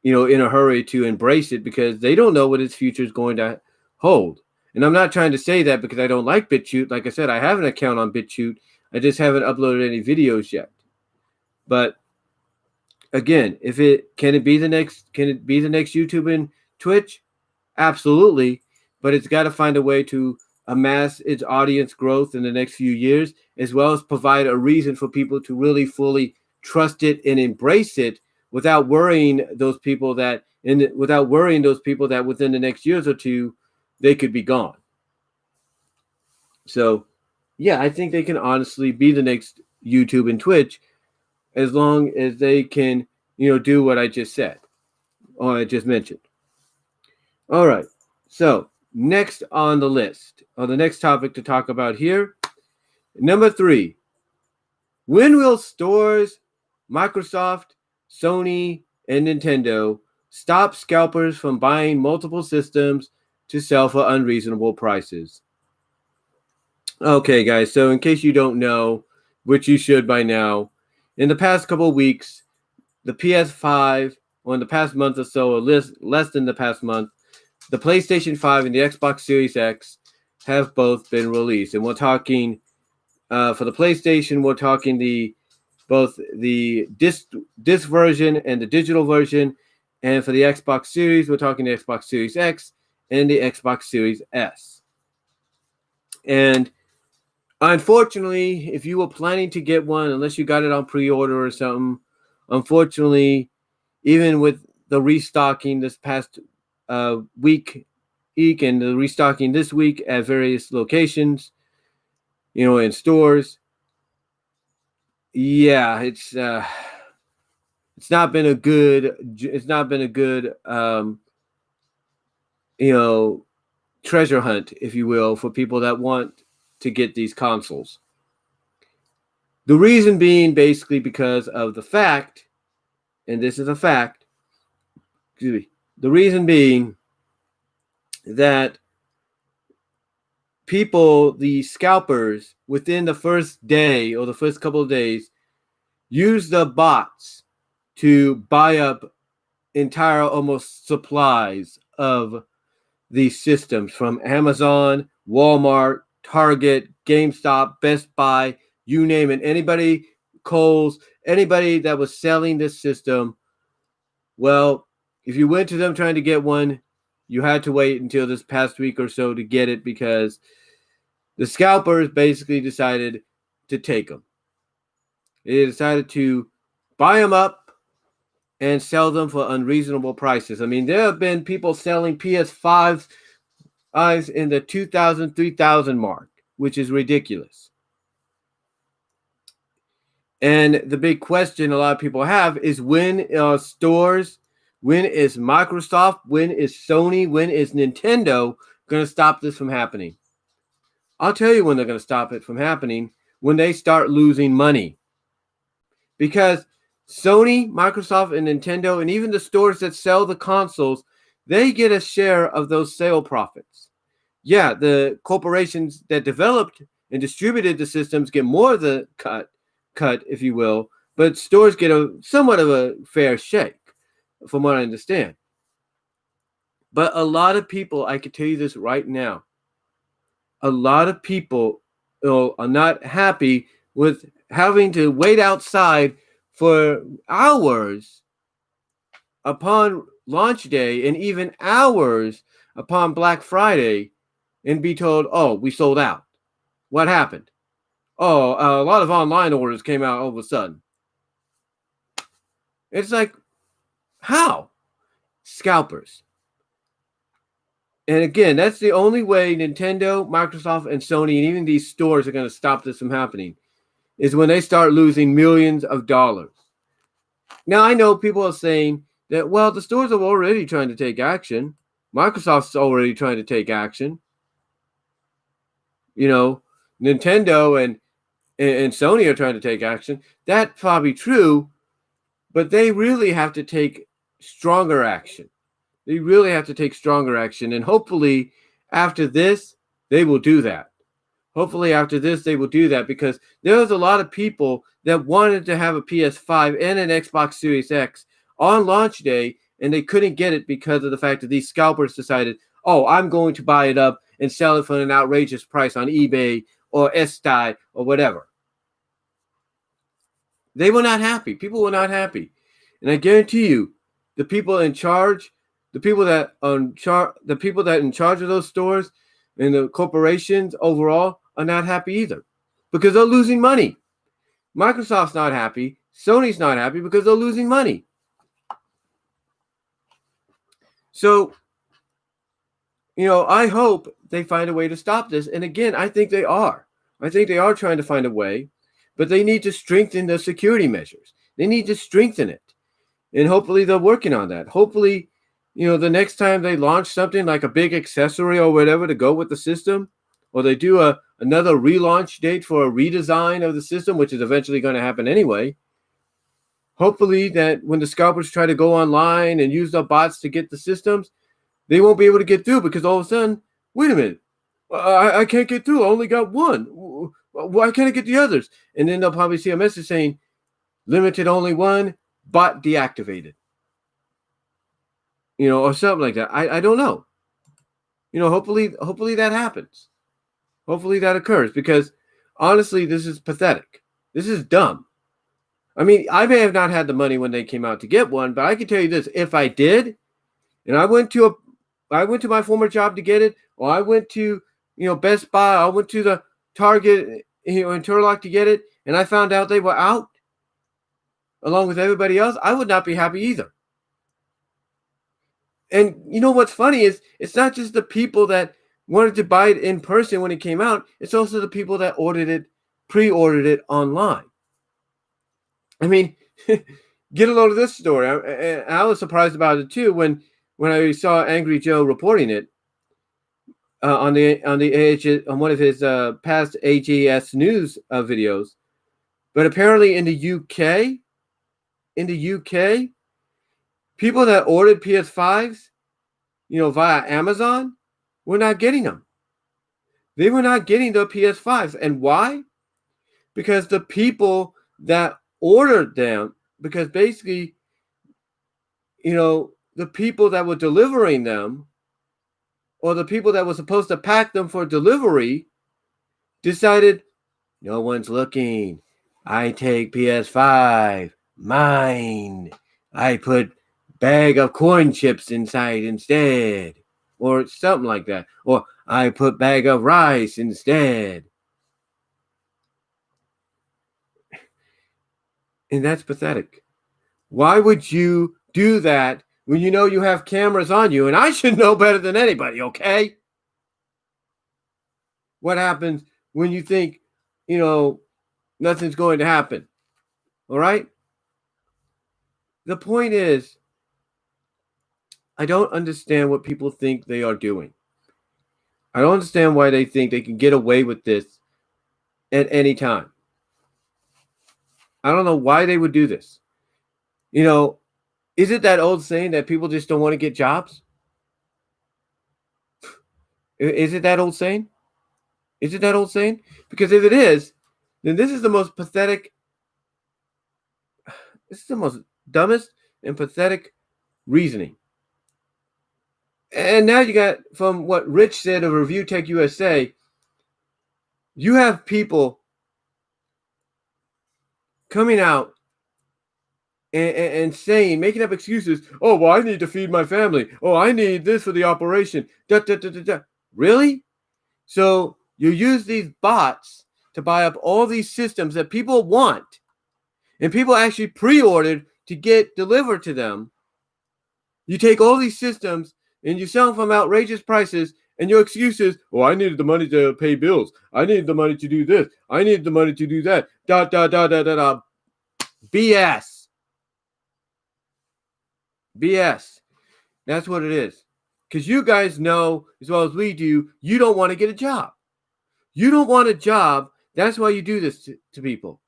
in a hurry to embrace it because they don't know what its future is going to hold. And I'm not trying to say that because I don't like BitChute. Like I said, I have an account on BitChute. I just haven't uploaded any videos yet. But again, can it be the next YouTube and Twitch? Absolutely. But it's got to find a way to amass its audience growth in the next few years, as well as provide a reason for people to really fully trust it and embrace it without worrying those people that within the next years or two, they could be gone. So yeah, I think they can honestly be the next YouTube and Twitch as long as they can, do what I just said or I just mentioned. All right. So next on the list, or the next topic to talk about here, number 3. When will stores, Microsoft, Sony, and Nintendo stop scalpers from buying multiple systems to sell for unreasonable prices? Okay, guys, so in case you don't know, which you should by now, in the past couple of weeks, the PS5, or in the past month or so, or less than the past month, the PlayStation 5 and the Xbox Series X have both been released. And we're talking, for the PlayStation, we're talking both the disc version and the digital version. And for the Xbox Series, we're talking the Xbox Series X and the Xbox Series S. And unfortunately, if you were planning to get one, unless you got it on pre-order or something, unfortunately, even with the restocking this past week and the restocking this week at various locations, in stores, yeah, it's not been a good treasure hunt, if you will, for people that want to get these consoles. The reason being basically because of the fact, and this is a fact, the reason being that people, the scalpers, within the first day or the first couple of days, use the bots to buy up entire almost supplies of these systems from Amazon, Walmart, Target, GameStop, Best Buy, you name it. Anybody, Kohl's, anybody that was selling this system, well, if you went to them trying to get one, you had to wait until this past week or so to get it because the scalpers basically decided to take them. They decided to buy them up and sell them for unreasonable prices. I mean, there have been people selling PS5s in the 2,000, 3,000 mark, which is ridiculous. And the big question a lot of people have is when stores, when is Microsoft, when is Sony, when is Nintendo going to stop this from happening? I'll tell you when they're going to stop it from happening, when they start losing money. Because Sony, Microsoft, and Nintendo, and even the stores that sell the consoles, they get a share of those sale profits. Yeah, the corporations that developed and distributed the systems get more of the cut, if you will, but stores get somewhat of a fair shake, from what I understand. But a lot of people, I can tell you this right now, a lot of people are not happy with having to wait outside for hours upon launch day and even hours upon Black Friday and be told, oh, we sold out. What happened? Oh, a lot of online orders came out all of a sudden. It's like, how? Scalpers. And again, that's the only way Nintendo, Microsoft, and Sony, and even these stores are going to stop this from happening, is when they start losing millions of dollars. Now, I know people are saying that, well, the stores are already trying to take action. Microsoft's already trying to take action. Nintendo and Sony are trying to take action. That's probably true, but they really have to take stronger action. They really have to take stronger action. And hopefully after this, they will do that. Hopefully after this, they will do that because there was a lot of people that wanted to have a PS5 and an Xbox Series X on launch day, and they couldn't get it because of the fact that these scalpers decided, oh, I'm going to buy it up and sell it for an outrageous price on eBay or Estai or whatever. They were not happy. People were not happy. And I guarantee you, the people in charge, the people that in charge of those stores and the corporations overall are not happy either because they're losing money. Microsoft's not happy. Sony's not happy because they're losing money. So, I hope they find a way to stop this. And again, I think they are. I think they are trying to find a way, but they need to strengthen the security measures. They need to strengthen it. And hopefully they're working on that. Hopefully, the next time they launch something like a big accessory or whatever to go with the system, or they do another relaunch date for a redesign of the system, which is eventually going to happen anyway. Hopefully that when the scalpers try to go online and use the bots to get the systems, they won't be able to get through because all of a sudden, wait a minute, I can't get through. I only got one. Why can't I get the others? And then they'll probably see a message saying, limited only one, bot deactivated. Or something like that. I don't know. Hopefully that happens. Hopefully that occurs because honestly, this is pathetic. This is dumb. I mean, I may have not had the money when they came out to get one, but I can tell you this: if I did, and I went to my former job to get it, or I went to Best Buy, I went to the Target in Turlock to get it, and I found out they were out along with everybody else, I would not be happy either. And you know what's funny is it's not just the people that wanted to buy it in person when it came out, it's also the people that pre-ordered it online. I mean, get a load of this story. I was surprised about it too when I saw Angry Joe reporting it on one of his past AGS news videos. But apparently in the UK, people that ordered PS5s, via Amazon, were not getting them. They were not getting the PS5s. And why? Because the people that ordered them, because basically, the people that were delivering them, or the people that were supposed to pack them for delivery, decided, no one's looking. I take PS5, mine. I put bag of corn chips inside instead, or something like that. Or I put bag of rice instead. And that's pathetic. Why would you do that when you have cameras on you? And I should know better than anybody, okay? What happens when you think, nothing's going to happen? All right? The point is, I don't understand what people think they are doing. I don't understand why they think they can get away with this at any time. I don't know why they would do this. Is it that old saying that people just don't want to get jobs? Is it that old saying? Is it that old saying? Because if it is, then this is the most pathetic, this is the most dumbest and pathetic reasoning. And now you got, from what Rich said of Review Tech USA, you have people coming out and saying, making up excuses. Oh, well, I need to feed my family. Oh, I need this for the operation. Really? So you use these bots to buy up all these systems that people want, and people actually pre-ordered to get delivered to them. You take all these systems and you sell them from outrageous prices, and your excuse is, oh, I needed the money to pay bills. I needed the money to do this. I needed the money to do that. BS. BS. That's what it is. Because you guys know, as well as we do, you don't want to get a job. You don't want a job. That's why you do this to people.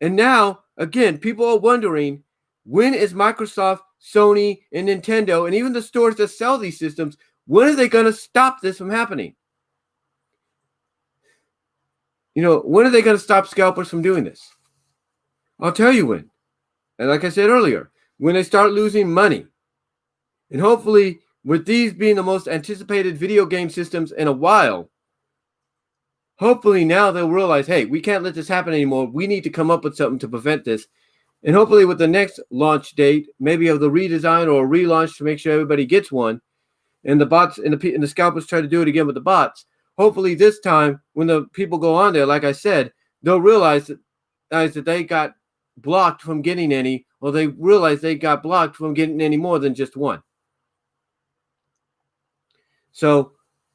And now, again, people are wondering, when is Microsoft, Sony, and Nintendo, and even the stores that sell these systems, when are they going to stop this from happening? When are they going to stop Scalpers from doing this? I'll tell you when. And like I said earlier, when they start losing money. And hopefully, with these being the most anticipated video game systems in a while, hopefully now they'll realize, hey, we can't let this happen anymore. We need to come up with something to prevent this. And hopefully with the next launch date, maybe of the redesign or a relaunch to make sure everybody gets one, and the bots and the scalpers try to do it again with the bots, hopefully this time when the people go on there, like I said, they'll realize that they got blocked from getting any, or they realize they got blocked from getting any more than just one. So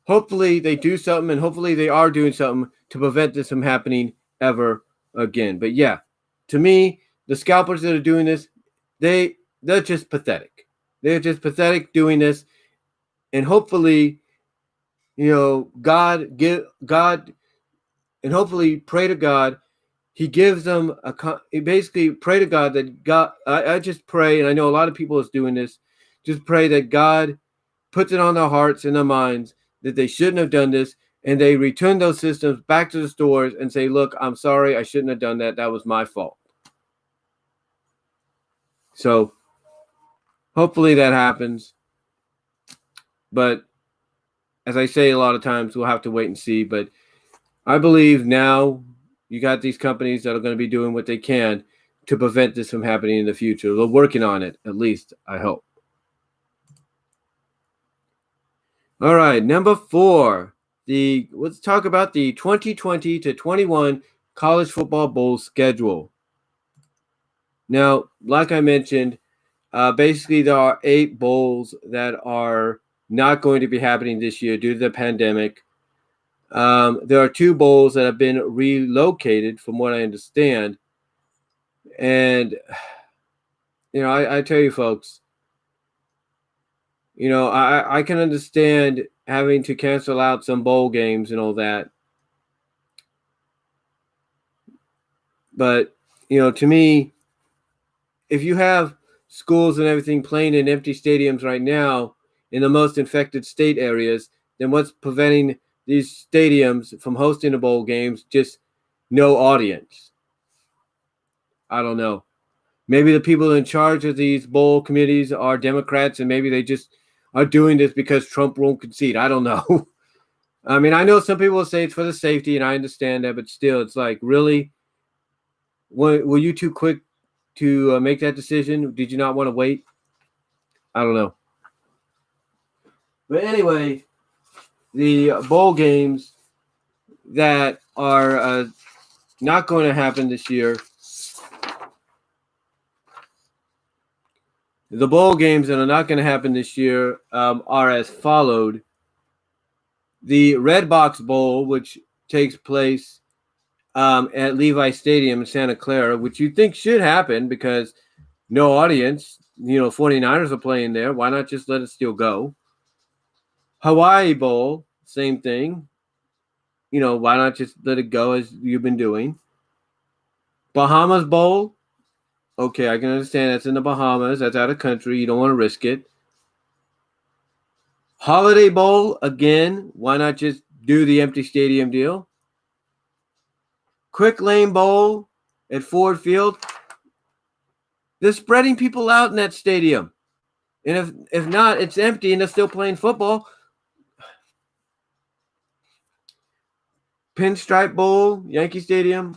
hopefully they do something, and hopefully they are doing something to prevent this from happening ever again. But yeah, to me, the scalpers that are doing this, they're just pathetic. They're just pathetic doing this. And hopefully, God, and hopefully pray to God, he gives them basically pray to God that God, I just pray, and I know a lot of people is doing this, just pray that God puts it on their hearts and their minds that they shouldn't have done this, and they return those systems back to the stores and say, look, I'm sorry, I shouldn't have done that. That was my fault. So hopefully that happens. But as I say a lot of times, we'll have to wait and see. But I believe now you got these companies that are going to be doing what they can to prevent this from happening in the future. We're working on it, at least, I hope. All right, number 4. Let's talk about the 2020 to 21 college football bowl schedule. Now, like I mentioned, basically there are 8 bowls that are not going to be happening this year due to the pandemic. There are 2 bowls that have been relocated, from what I understand. And, I tell you folks, I can understand having to cancel out some bowl games and all that. But, to me, if you have schools and everything playing in empty stadiums right now in the most infected state areas, then what's preventing these stadiums from hosting the bowl games? Just no audience. I don't know. Maybe the people in charge of these bowl committees are Democrats, and maybe they just are doing this because Trump won't concede. I don't know. I mean, I know some people will say it's for the safety, and I understand that, but still, it's like, really? Were you too quick to make that decision? Did you not want to wait? I don't know. But anyway, the bowl games that are not going to happen this year. The bowl games that are not going to happen this year are as followed. The Red Box Bowl, which takes place at Levi Stadium in Santa Clara, which you think should happen because no audience. 49ers are playing there. Why not just let it still go? Hawaii Bowl, same thing. Why not just let it go as you've been doing? Bahamas Bowl, okay, I can understand that's in the Bahamas. That's out of country. You don't want to risk it. Holiday Bowl, again, why not just do the empty stadium deal? Quick Lane Bowl at Ford Field. They're spreading people out in that stadium. And if not, it's empty and they're still playing football. Pinstripe Bowl, Yankee Stadium.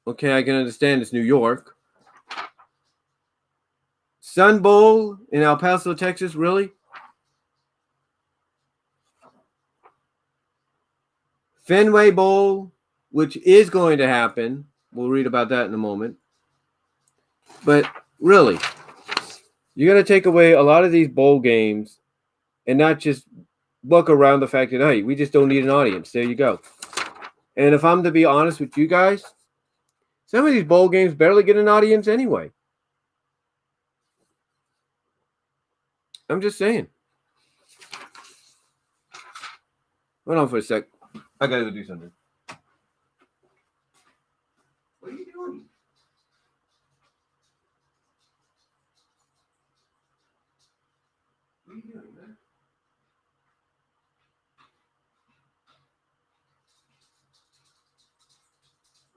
Okay, I can understand it's New York. Sun Bowl in El Paso, Texas, really? Fenway Bowl, which is going to happen. We'll read about that in a moment. But really, you're going to take away a lot of these bowl games and not just look around the fact that, hey, we just don't need an audience. There you go. And if I'm to be honest with you guys, some of these bowl games barely get an audience anyway. I'm just saying. Hold on for a sec. I got to go do something. What are you doing? What are you doing, man?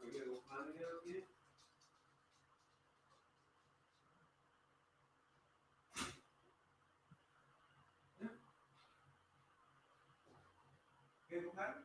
Are you going to go find me out here? Yeah. You go back?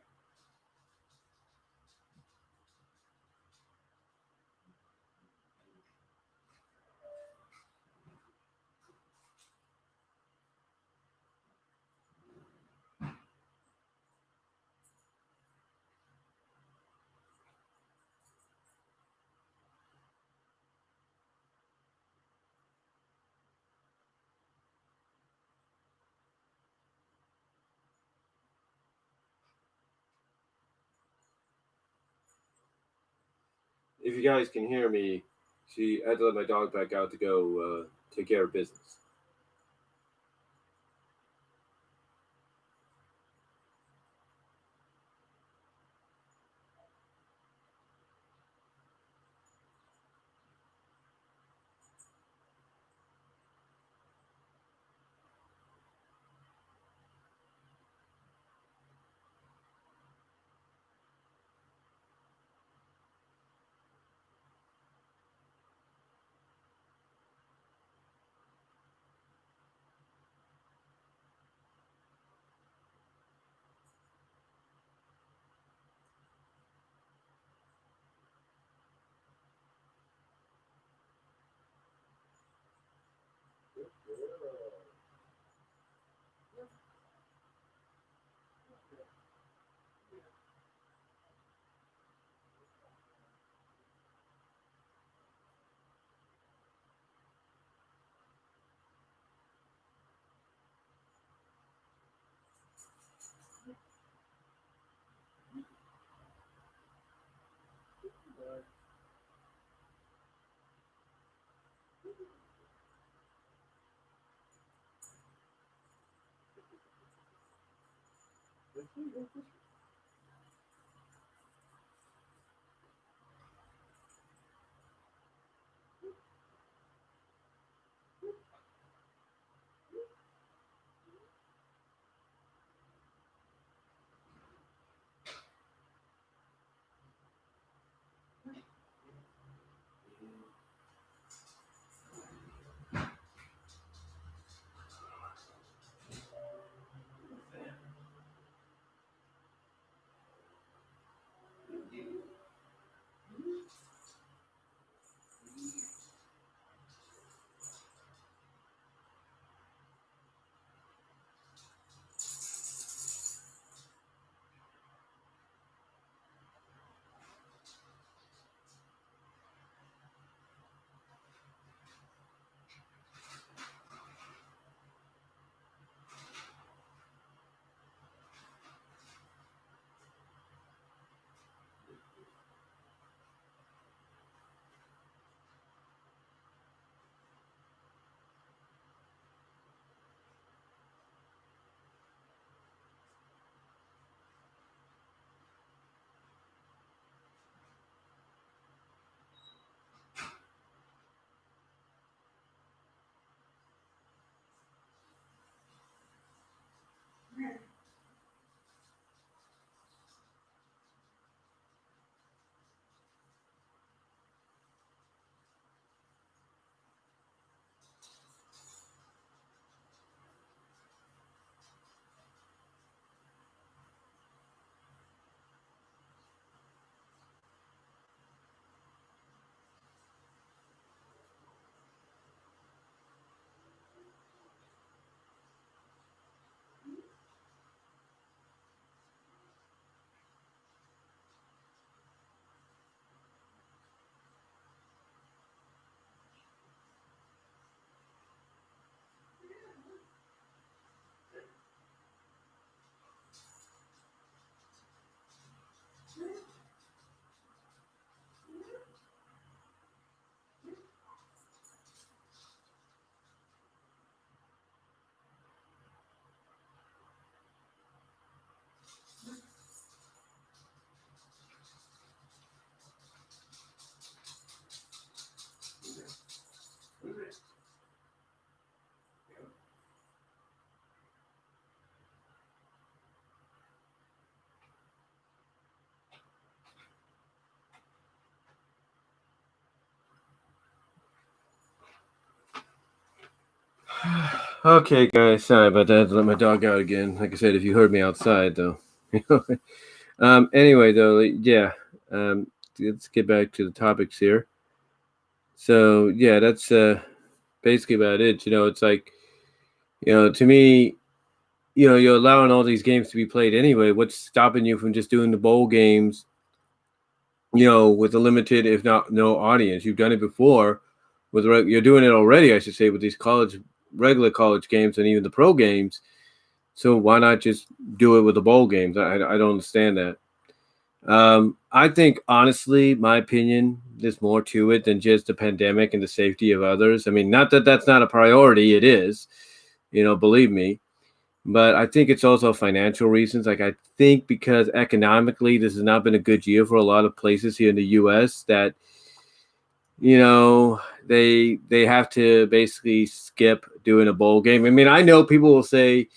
If you guys can hear me, I had to let my dog back out to go take care of business. Okay, guys, sorry about that. I had to let my dog out again. Like I said, if you heard me outside, though. Anyway, though, yeah. Let's get back to the topics here. So, yeah, that's basically about it. It's like, to me, you're allowing all these games to be played anyway. What's stopping you from just doing the bowl games, with a limited, if not no audience? You've done it before. You're doing it already, I should say, with these regular college games and even the pro games. So why not just do it with the bowl games? I don't understand that. I think, honestly, my opinion, there's more to it than just the pandemic and the safety of others. I mean, not that that's not a priority. It is, believe me. But I think it's also financial reasons. Like, I think because economically, this has not been a good year for a lot of places here in the U.S. that, they have to basically skip doing a bowl game. I mean, I know people will say,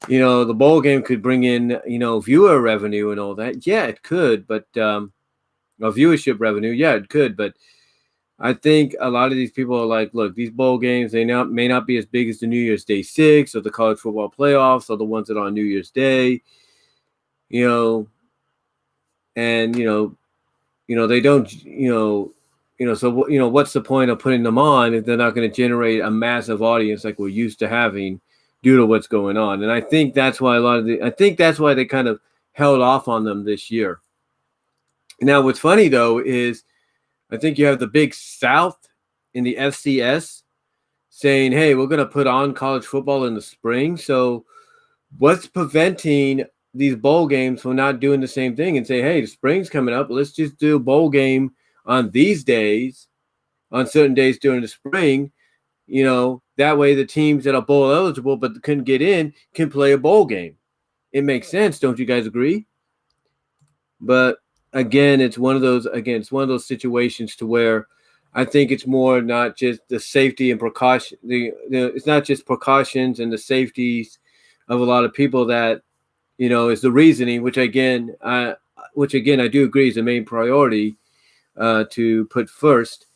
the bowl game could bring in, viewer revenue and all that. Yeah, it could, but viewership revenue, yeah, it could. But I think a lot of these people are like, look, these bowl games, may not be as big as the New Year's Day 6 or the college football playoffs or the ones that are on New Year's Day, and they don't, so what's the point of putting them on if they're not going to generate a massive audience like we're used to having due to what's going on? And I think that's why they kind of held off on them this year. Now, what's funny though is I think you have the Big South in the FCS saying, hey, we're going to put on college football in the spring. So what's preventing these bowl games from not doing the same thing and say, hey, the spring's coming up. Let's just do a bowl game on these days, on certain days during the spring. That way the teams that are bowl eligible but couldn't get in can play a bowl game. it makes sense. Don't you guys agree? But again, it's one of those situations to where I think it's more not just the safety and precaution. It's not just precautions and the safeties of a lot of people that is the reasoning, which again I do agree is the main priority to put first.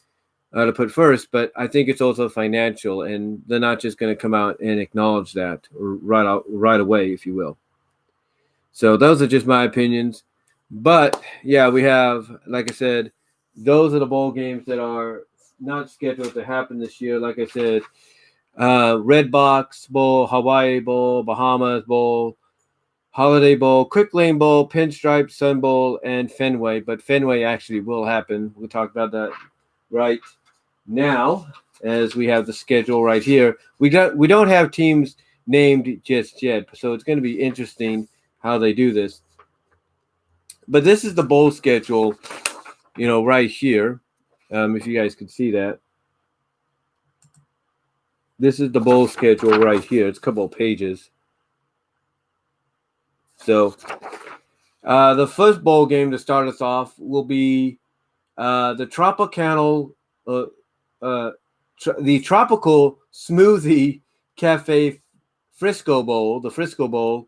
But I think it's also financial, and they're not just going to come out and acknowledge that right away, if you will. So those are just my opinions. But yeah, we have, like I said, those are the bowl games that are not scheduled to happen this year. Like I said, Red Box Bowl, Hawaii Bowl, Bahamas Bowl, Holiday Bowl, Quick Lane Bowl, Pinstripe, Sun Bowl, and Fenway. But Fenway actually will happen. We'll talk about that right now, as we have the schedule right here. We don't have teams named just yet, so it's going to be interesting how they do this. But this is the bowl schedule, right here. If you guys can see that. This is the bowl schedule right here. It's a couple of pages. So the first bowl game to start us off will be the Tropicana, the Tropical Smoothie Cafe Frisco Bowl, the Frisco Bowl,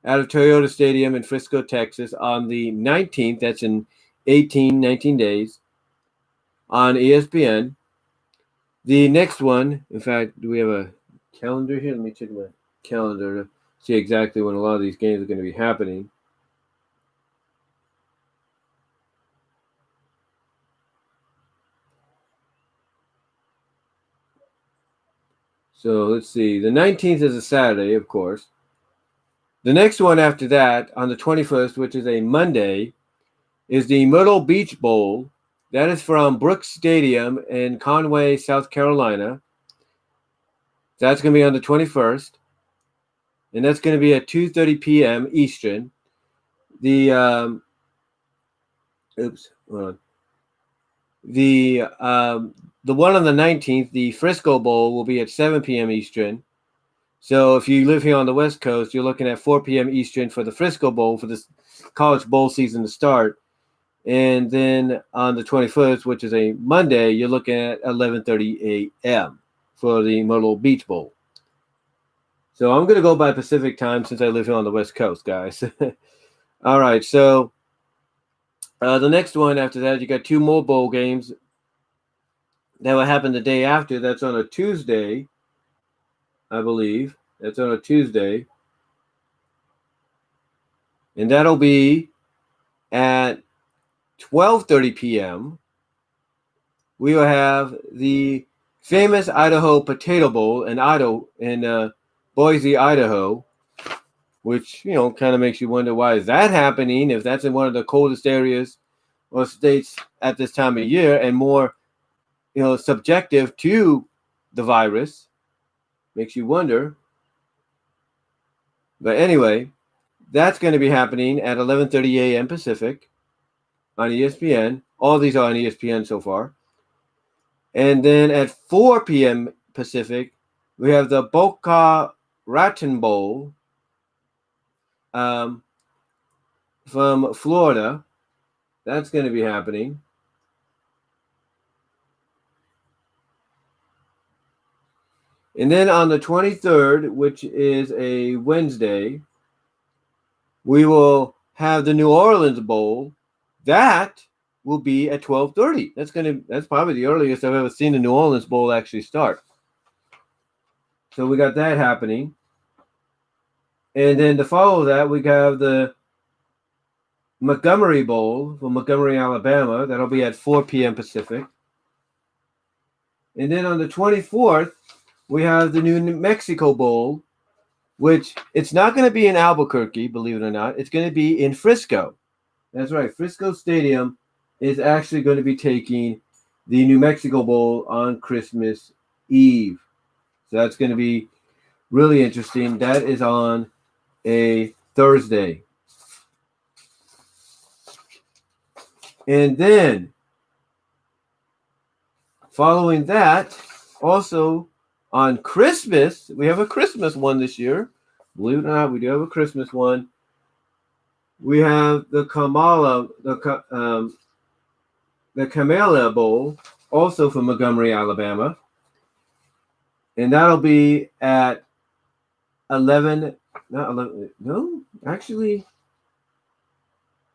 out of Toyota Stadium in Frisco, Texas, on the 19th. That's in 19 days, on ESPN. The next one, in fact, do we have a calendar here? Let me check my calendar to see exactly when a lot of these games are going to be happening. So let's see. The 19th is a Saturday, of course. The next one after that, on the 21st, which is a Monday, is the Myrtle Beach Bowl. That is from Brooks Stadium in Conway, South Carolina. That's going to be on the 21st. And that's going to be at 2:30 p.m. Eastern. The one on the 19th, the Frisco Bowl, will be at 7 p.m. Eastern. So if you live here on the West Coast, you're looking at 4 p.m. Eastern for the Frisco Bowl, for this college bowl season to start. And then on the 21st, which is a Monday, you're looking at 11:30 a.m. for the Myrtle Beach Bowl. So I'm going to go by Pacific time since I live here on the West Coast, guys. All right, so the next one after that, you got two more bowl games that will happen the day after. That's on a Tuesday, I believe. That's on a Tuesday. And that'll be at 12:30 p.m. We will have the famous Idaho Potato Bowl in Boise, Idaho, which, kind of makes you wonder, why is that happening if that's in one of the coldest areas or states at this time of year, and more, subjective to the virus. Makes you wonder. But anyway, that's going to be happening at 11:30 a.m. Pacific on ESPN. All these are on ESPN so far. And then at 4 p.m. Pacific, we have the Boca Raton Bowl from Florida. That's going to be happening. And then on the 23rd, which is a Wednesday, we will have the New Orleans Bowl. That will be at 12:30. That's probably the earliest I've ever seen the New Orleans Bowl actually start. So we got that happening. And then to follow that, we have the Montgomery Bowl from Montgomery, Alabama. That'll be at 4 p.m. Pacific. And then on the 24th, we have the New Mexico Bowl, which it's not going to be in Albuquerque, believe it or not. It's going to be in Frisco. That's right. Frisco Stadium is actually going to be taking the New Mexico Bowl on Christmas Eve. So that's going to be really interesting. That is on a Thursday. And then following that, also on Christmas, we have a Christmas one this year. Believe it or not, we do have a Christmas one. We have the Kamala Bowl, also from Montgomery, Alabama. And that'll be at 11, not 11, no, actually,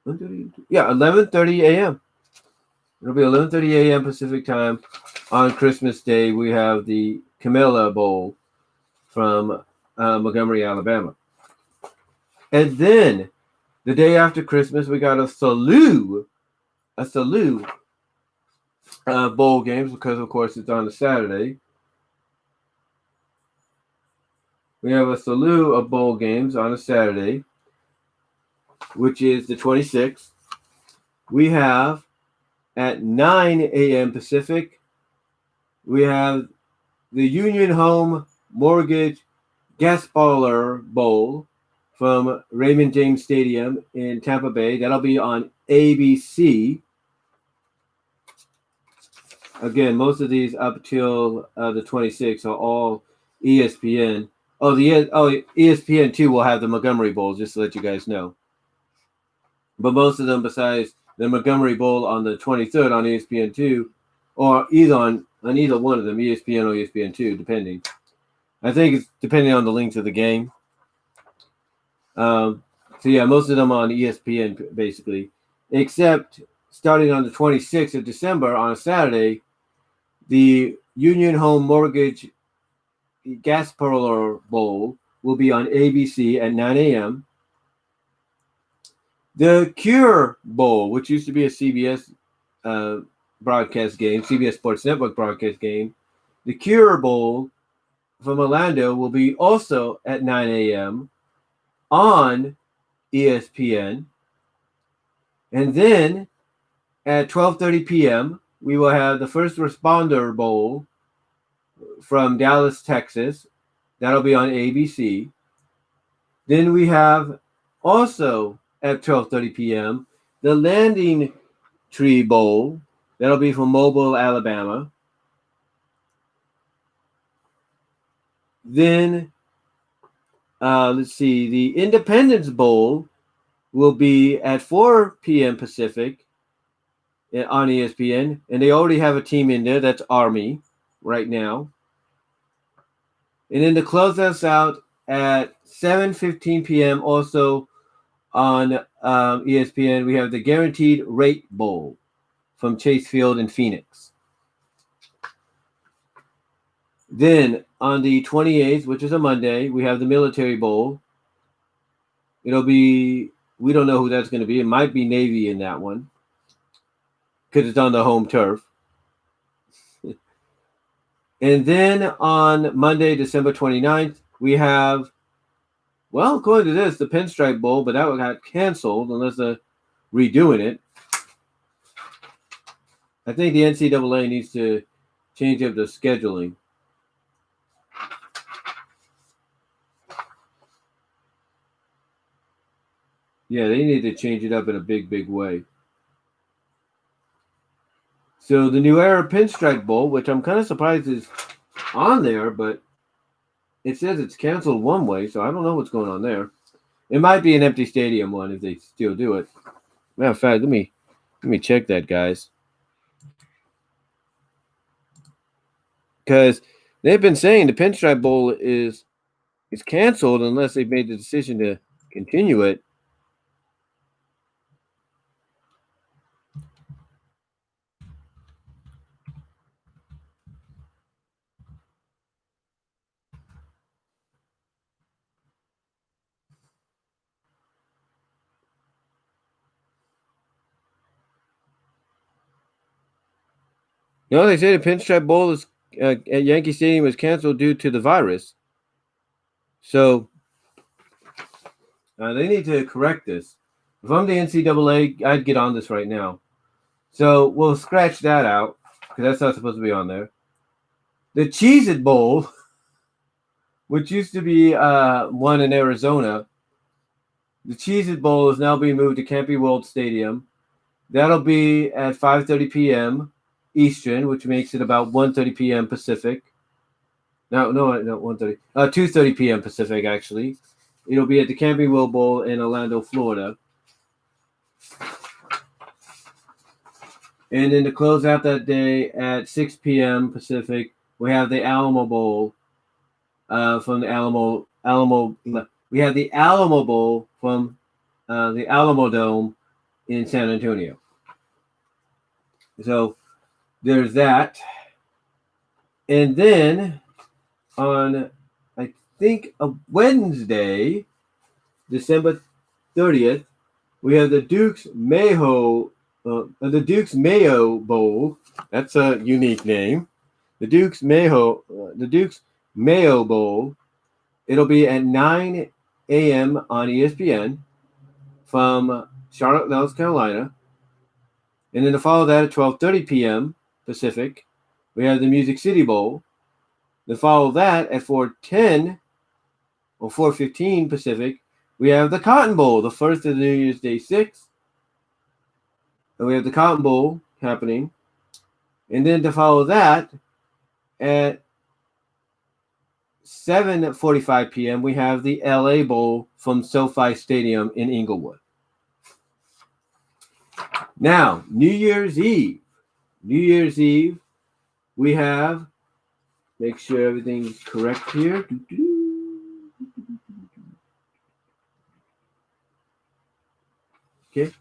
11:30 a.m. It'll be 11:30 a.m. Pacific time on Christmas Day. We have the Camilla Bowl from Montgomery, Alabama. And then the day after Christmas, we got a slew bowl games because, of course, it's on a Saturday. We have a slew of bowl games on a Saturday, which is the 26th. We have at 9 a.m. Pacific, we have the Union Home Mortgage Gasparilla Bowl from Raymond James Stadium in Tampa Bay. That'll be on ABC. Again, most of these up till the 26th are all ESPN. ESPN2 will have the Montgomery Bowl, just to let you guys know. But most of them, besides the Montgomery Bowl on the 23rd on ESPN2, or either on either one of them, ESPN or ESPN2, depending. I think it's depending on the length of the game. So yeah, most of them on ESPN basically, except starting on the 26th of December on a Saturday, the Union Home Mortgage Gasparilla Bowl will be on ABC at 9 a.m. The Cure Bowl, which used to be a CBS broadcast game, CBS Sports Network broadcast game, the Cure Bowl from Orlando will be also at 9 a.m. on ESPN. And then at 12:30 p.m., we will have the First Responder Bowl from Dallas, Texas. That'll be on ABC. Then we have also at 12:30 p.m. the Landing Tree Bowl. That'll be from Mobile, Alabama. Then, let's see, the Independence Bowl will be at 4 p.m. Pacific on ESPN, and they already have a team in there. That's Army right now. And then to close us out at 7:15 p.m. also on ESPN, we have the Guaranteed Rate Bowl from Chase Field in Phoenix. Then on the 28th, which is a Monday, we have the Military Bowl. It'll be, we don't know who that's going to be. It might be Navy in that one because it's on the home turf. And then on Monday, December 29th, we have, well, according to this, the Pinstripe Bowl, but that one got canceled unless they're redoing it. I think the NCAA needs to change up the scheduling. Yeah, they need to change it up in a big, big way. So the New Era Pinstripe Bowl, which I'm kind of surprised is on there, but it says it's canceled one way, so I don't know what's going on there. It might be an empty stadium one if they still do it. Matter of fact, let me check that, guys. Because they've been saying the Pinstripe Bowl is canceled unless they've made the decision to continue it. No, they say the Pinstripe Bowl is at Yankee Stadium was canceled due to the virus. So they need to correct this. If I'm the NCAA, I'd get on this right now. So we'll scratch that out because that's not supposed to be on there. The Cheez-It Bowl, which used to be one in Arizona, the Cheez-It Bowl is now being moved to Camping World Stadium. That'll be at 5:30 p.m. Eastern, which makes it about 1:30 p.m. Pacific. No, 1:30. 2:30 p.m. Pacific, actually. It'll be at the Camping World Bowl in Orlando, Florida. And then to close out that day at 6 p.m. Pacific, we have the Alamo Bowl from the Alamo. We have the Alamo Bowl from the Alamo Dome in San Antonio. So there's that. And then on, I think, a Wednesday, December 30th, we have the Duke's Mayo Bowl. That's a unique name. The Duke's Mayo Bowl. It'll be at 9 a.m. on ESPN from Charlotte, North Carolina. And then to follow that at 12:30 p.m. Pacific, we have the Music City Bowl. To follow that at 4:10 or 4:15 Pacific, we have the Cotton Bowl, the first of the New Year's Day 6. And we have the Cotton Bowl happening. And then to follow that at 7:45 p.m., we have the LA Bowl from SoFi Stadium in Inglewood. Now, New Year's Eve. We have, make sure everything's correct here. Okay.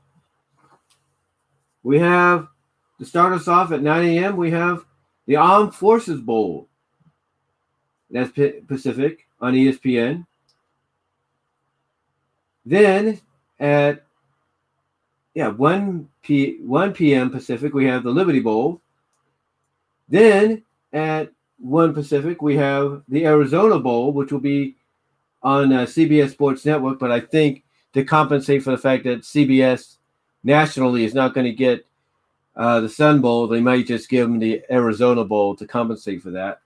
We have, to start us off at 9 a.m., we have the Armed Forces Bowl. That's Pacific on ESPN. Then at 1 p.m. Pacific, we have the Liberty Bowl. Then at 1 Pacific, we have the Arizona Bowl, which will be on CBS Sports Network. But I think to compensate for the fact that CBS nationally is not going to get the Sun Bowl, they might just give them the Arizona Bowl to compensate for that.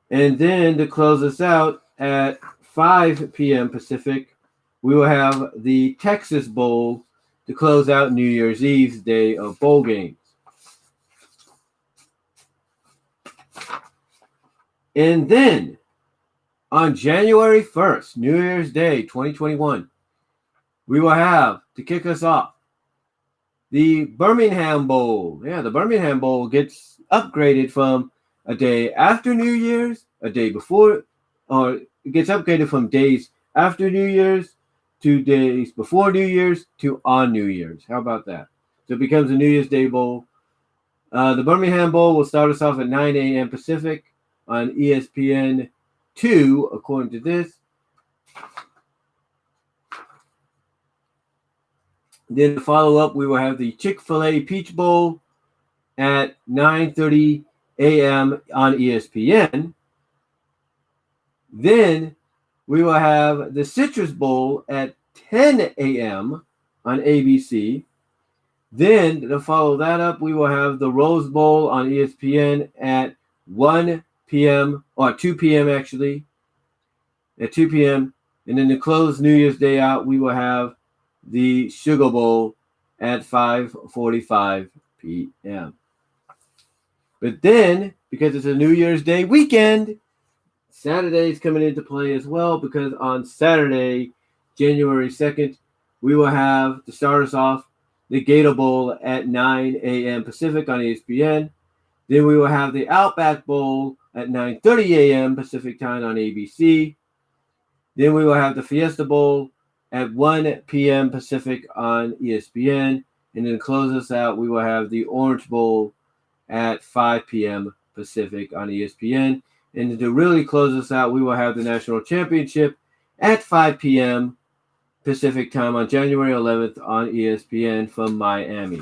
And then to close us out at 5 p.m. Pacific, we will have the Texas Bowl to close out New Year's Eve's day of bowl games. And then on January 1st, New Year's Day 2021, we will have, to kick us off, the Birmingham Bowl. Yeah, the Birmingham Bowl gets upgraded from a day after New Year's, a day before, or it gets upgraded from days after New Year's to days before New Year's to on New Year's. How about that? So it becomes a New Year's Day Bowl. The Birmingham Bowl will start us off at 9 a.m. Pacific on ESPN 2, according to this. Then to follow up, we will have the Chick-fil-A Peach Bowl at 9:30 a.m. on ESPN. Then we will have the Citrus Bowl at 10 a.m. on ABC. Then to follow that up, we will have the Rose Bowl on ESPN at 1 p.m. or 2 p.m. actually, at 2 p.m. And then to close New Year's Day out, we will have the Sugar Bowl at 5:45 p.m. But then, because it's a New Year's Day weekend, Saturday's coming into play as well, because on Saturday, January 2nd, we will have, to start us off, the Gator Bowl at 9 a.m. Pacific on ESPN. Then we will have the Outback Bowl at 9:30 a.m. Pacific time on ABC. Then we will have the Fiesta Bowl at 1 p.m. Pacific on ESPN. And then to close us out, we will have the Orange Bowl at 5 p.m. Pacific on ESPN. And to really close us out, we will have the National Championship at 5 p.m. Pacific time on January 11th on ESPN from Miami.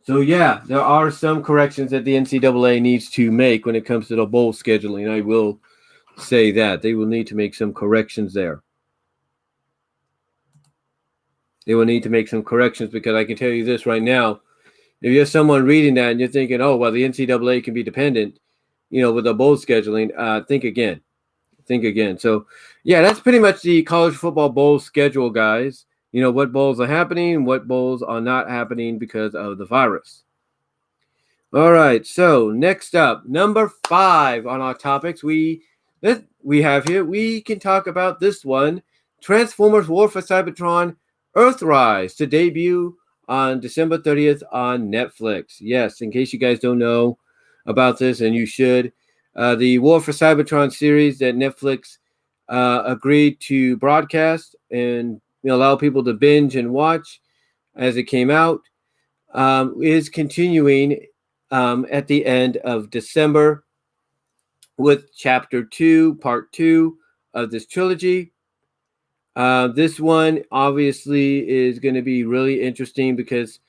So, yeah, there are some corrections that the NCAA needs to make when it comes to the bowl scheduling. I will say that. They will need to make some corrections there. They will need to make some corrections, because I can tell you this right now. If you're someone reading that and you're thinking, oh, well, the NCAA can be dependent, with the bowl scheduling, think again. Think again. So, yeah, that's pretty much the college football bowl schedule, guys. What bowls are happening, what bowls are not happening because of the virus. All right. So next up, number 5 on our topics, we have here. We can talk about this one: Transformers: War for Cybertron, Earthrise, to debut on December 30th on Netflix. Yes, in case you guys don't know about this, and you should, the War for Cybertron series that Netflix agreed to broadcast and allow people to binge and watch as it came out is continuing at the end of December with Chapter 2, Part 2 of this trilogy. This one obviously is going to be really interesting because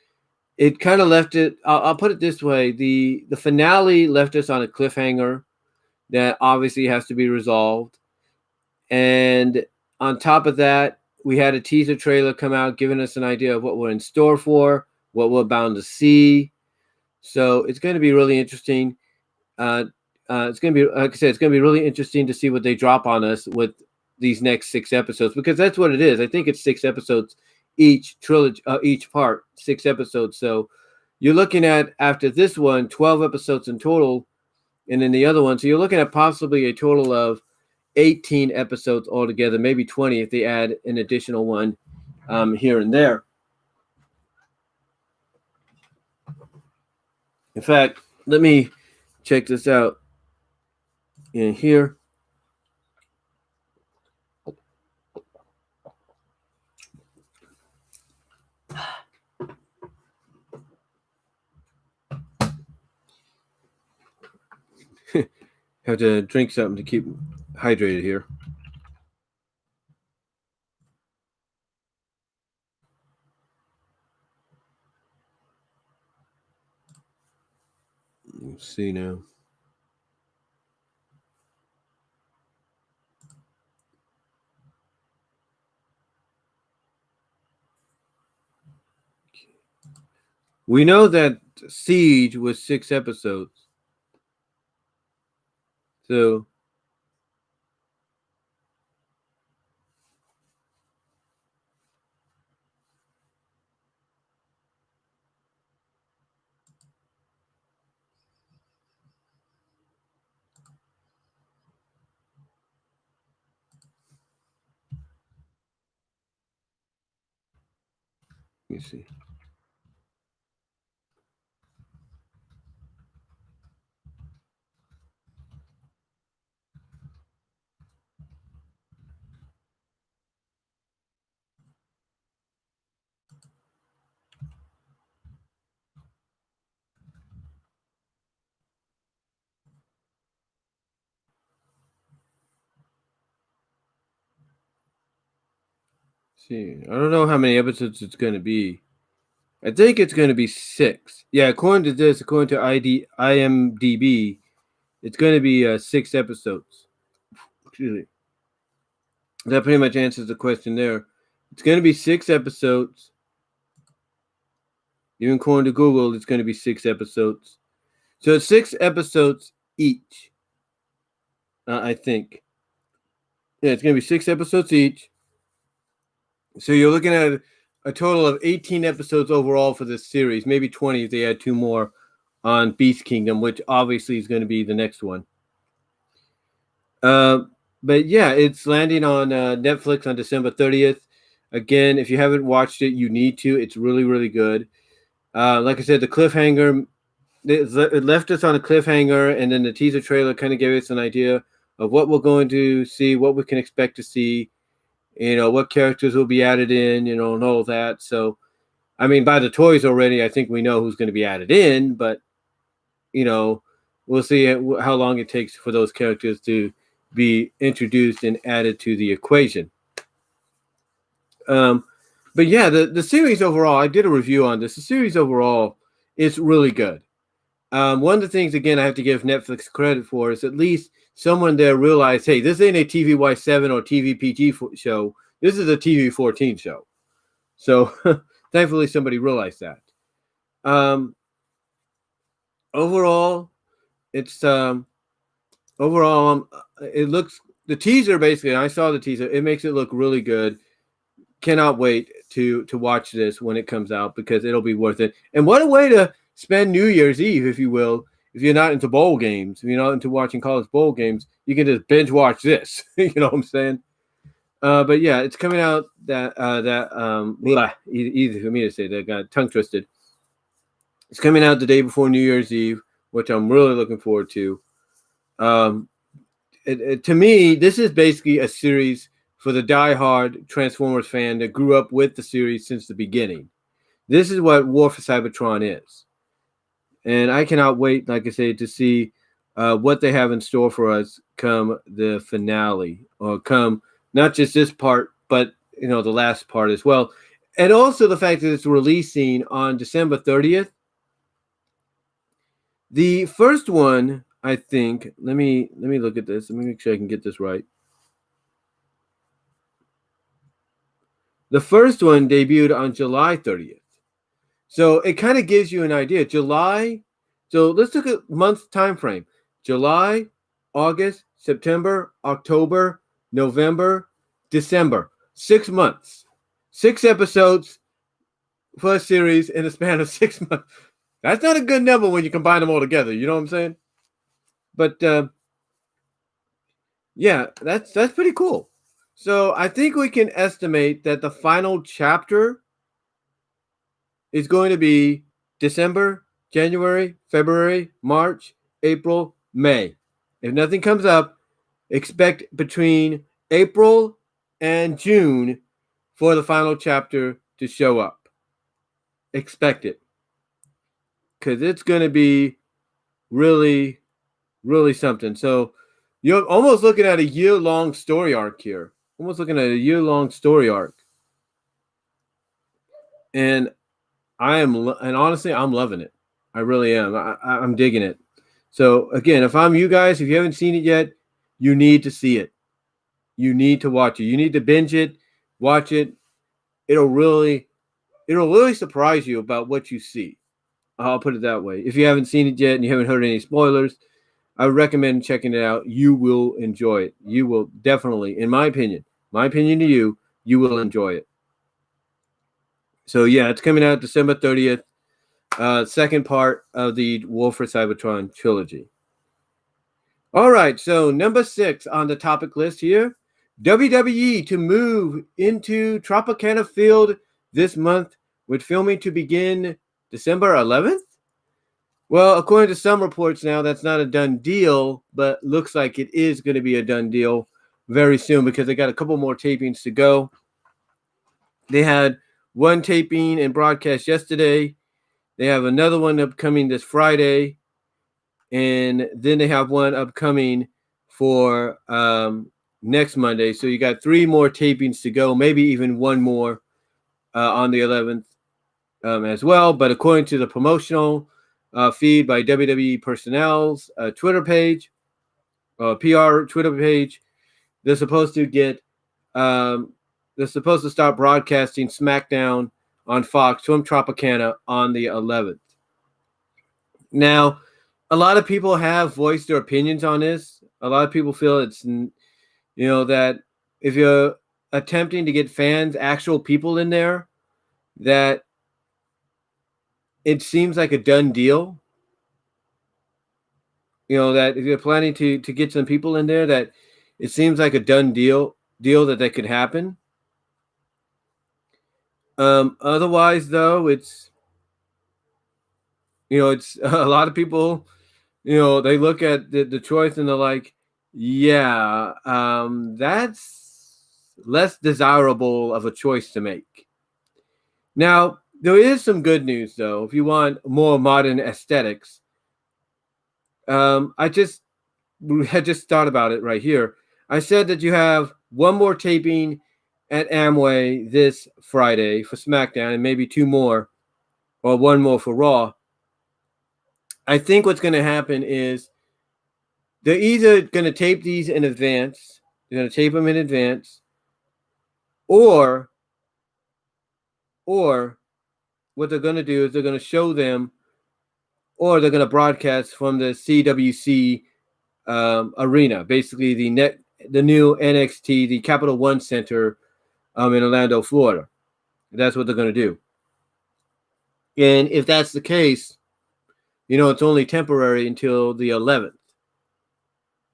it kind of left it. I'll put it this way: the finale left us on a cliffhanger that obviously has to be resolved, and on top of that, we had a teaser trailer come out giving us an idea of what we're in store for, what we're bound to see. So it's going to be really interesting. It's going to be, like I said, it's going to be really interesting to see what they drop on us with these next 6 episodes, because that's what it is. I think it's 6 episodes each trilogy, each part, 6 episodes. So you're looking at, after this one, 12 episodes in total, and then the other one. So you're looking at possibly a total of 18 episodes altogether, maybe 20 if they add an additional one here and there. In fact, let me check this out in here. Have to drink something to keep hydrated here. Let's see now. We know that Siege was 6 episodes. So let me see. I don't know how many episodes it's going to be. I think it's going to be 6. Yeah, according to this, according to IMDb, it's going to be 6 episodes. Excuse me. That pretty much answers the question there. It's going to be 6 episodes. Even according to Google, it's going to be 6 episodes. So it's 6 episodes each, I think. Yeah, it's going to be 6 episodes each. So you're looking at a total of 18 episodes overall for this series, maybe 20 if they add 2 more on Beast Kingdom, which obviously is going to be the next one. But yeah, it's landing on Netflix on December 30th. Again, if you haven't watched it, you need to. It's really, really good. Like I said, the cliffhanger, it left us on a cliffhanger, and then the teaser trailer kind of gave us an idea of what we're going to see, what we can expect to see, what characters will be added in, and all that. So, I mean, by the toys already, I think we know who's going to be added in, but, we'll see how long it takes for those characters to be introduced and added to the equation. But yeah, the series overall, I did a review on this. The series overall is really good. One of the things, again, I have to give Netflix credit for is at least someone there realized, hey, this ain't a TVY7 or TVPG show. This is a TV14 show. So thankfully somebody realized that. Overall, it's it looks, the teaser basically, I saw the teaser, it makes it look really good. Cannot wait to watch this when it comes out, because it'll be worth it. And what a way to spend New Year's Eve, if you will. If you're not into bowl games, if you're not into watching college bowl games, you can just binge watch this. You know what I'm saying? But yeah, it's coming out easy for me to say that, got tongue twisted. It's coming out the day before New Year's Eve, which I'm really looking forward to. To me, this is basically a series for the diehard Transformers fan that grew up with the series since the beginning. This is what War for Cybertron is. And I cannot wait, like I say, to see what they have in store for us come the finale, or come not just this part, but the last part as well. And also the fact that it's releasing on December 30th. The first one, I think, let me look at this. Let me make sure I can get this right. The first one debuted on July 30th. So it kind of gives you an idea. July, so let's look at month time frame. July, August, September, October, November, December. 6 months. 6 episodes for a series in a span of 6 months. That's not a good number when you combine them all together. You know what I'm saying? But yeah, that's pretty cool. So I think we can estimate that the final chapter is going to be December, January, February, March, April, May. If nothing comes up, expect between April and June for the final chapter to show up. Expect it. Because it's going to be really, really something. So you're almost looking at a year-long story arc here. Almost looking at a year-long story arc. And honestly, I'm loving it. I really am. I'm digging it. So again, if I'm you guys, if you haven't seen it yet, you need to see it. You need to watch it. You need to binge it, watch it. It'll really surprise you about what you see. I'll put it that way. If you haven't seen it yet and you haven't heard any spoilers, I would recommend checking it out. You will enjoy it. You will definitely, in my opinion to you, you will enjoy it. So yeah, it's coming out December 30th. Second part of the War for Cybertron trilogy. All right, so number 6 on the topic list here. WWE to move into Tropicana Field this month, with filming to begin December 11th. Well, according to some reports now, that's not a done deal, but looks like it is going to be a done deal very soon, because they got a couple more tapings to go. They had one taping and broadcast yesterday. They have another one upcoming this Friday. And then they have one upcoming for next Monday. So you got 3 more tapings to go, maybe even one more on the 11th as well. But according to the promotional feed by WWE Personnel's Twitter page, PR Twitter page, they're supposed to start broadcasting SmackDown on Fox from Tropicana on the 11th. Now, a lot of people have voiced their opinions on this. A lot of people feel it's, that if you're attempting to get fans, actual people in there, that it seems like a done deal. That if you're planning to get some people in there, that it seems like a done deal that could happen. Otherwise, though, it's a lot of people, they look at the choice and they're like, yeah, that's less desirable of a choice to make. Now, there is some good news, though. If you want more modern aesthetics, I just thought about it right here. I said that you have one more taping at Amway this Friday for SmackDown, and maybe 2 more, or 1 more for Raw. I think what's going to happen is they're either going to tape these in advance, they're going to tape them in advance, or what they're going to do is they're going to show them, or they're going to broadcast from the CWC arena, basically the new NXT, the Capital One Center in Orlando, Florida. That's what they're going to do. And if that's the case, it's only temporary until the 11th.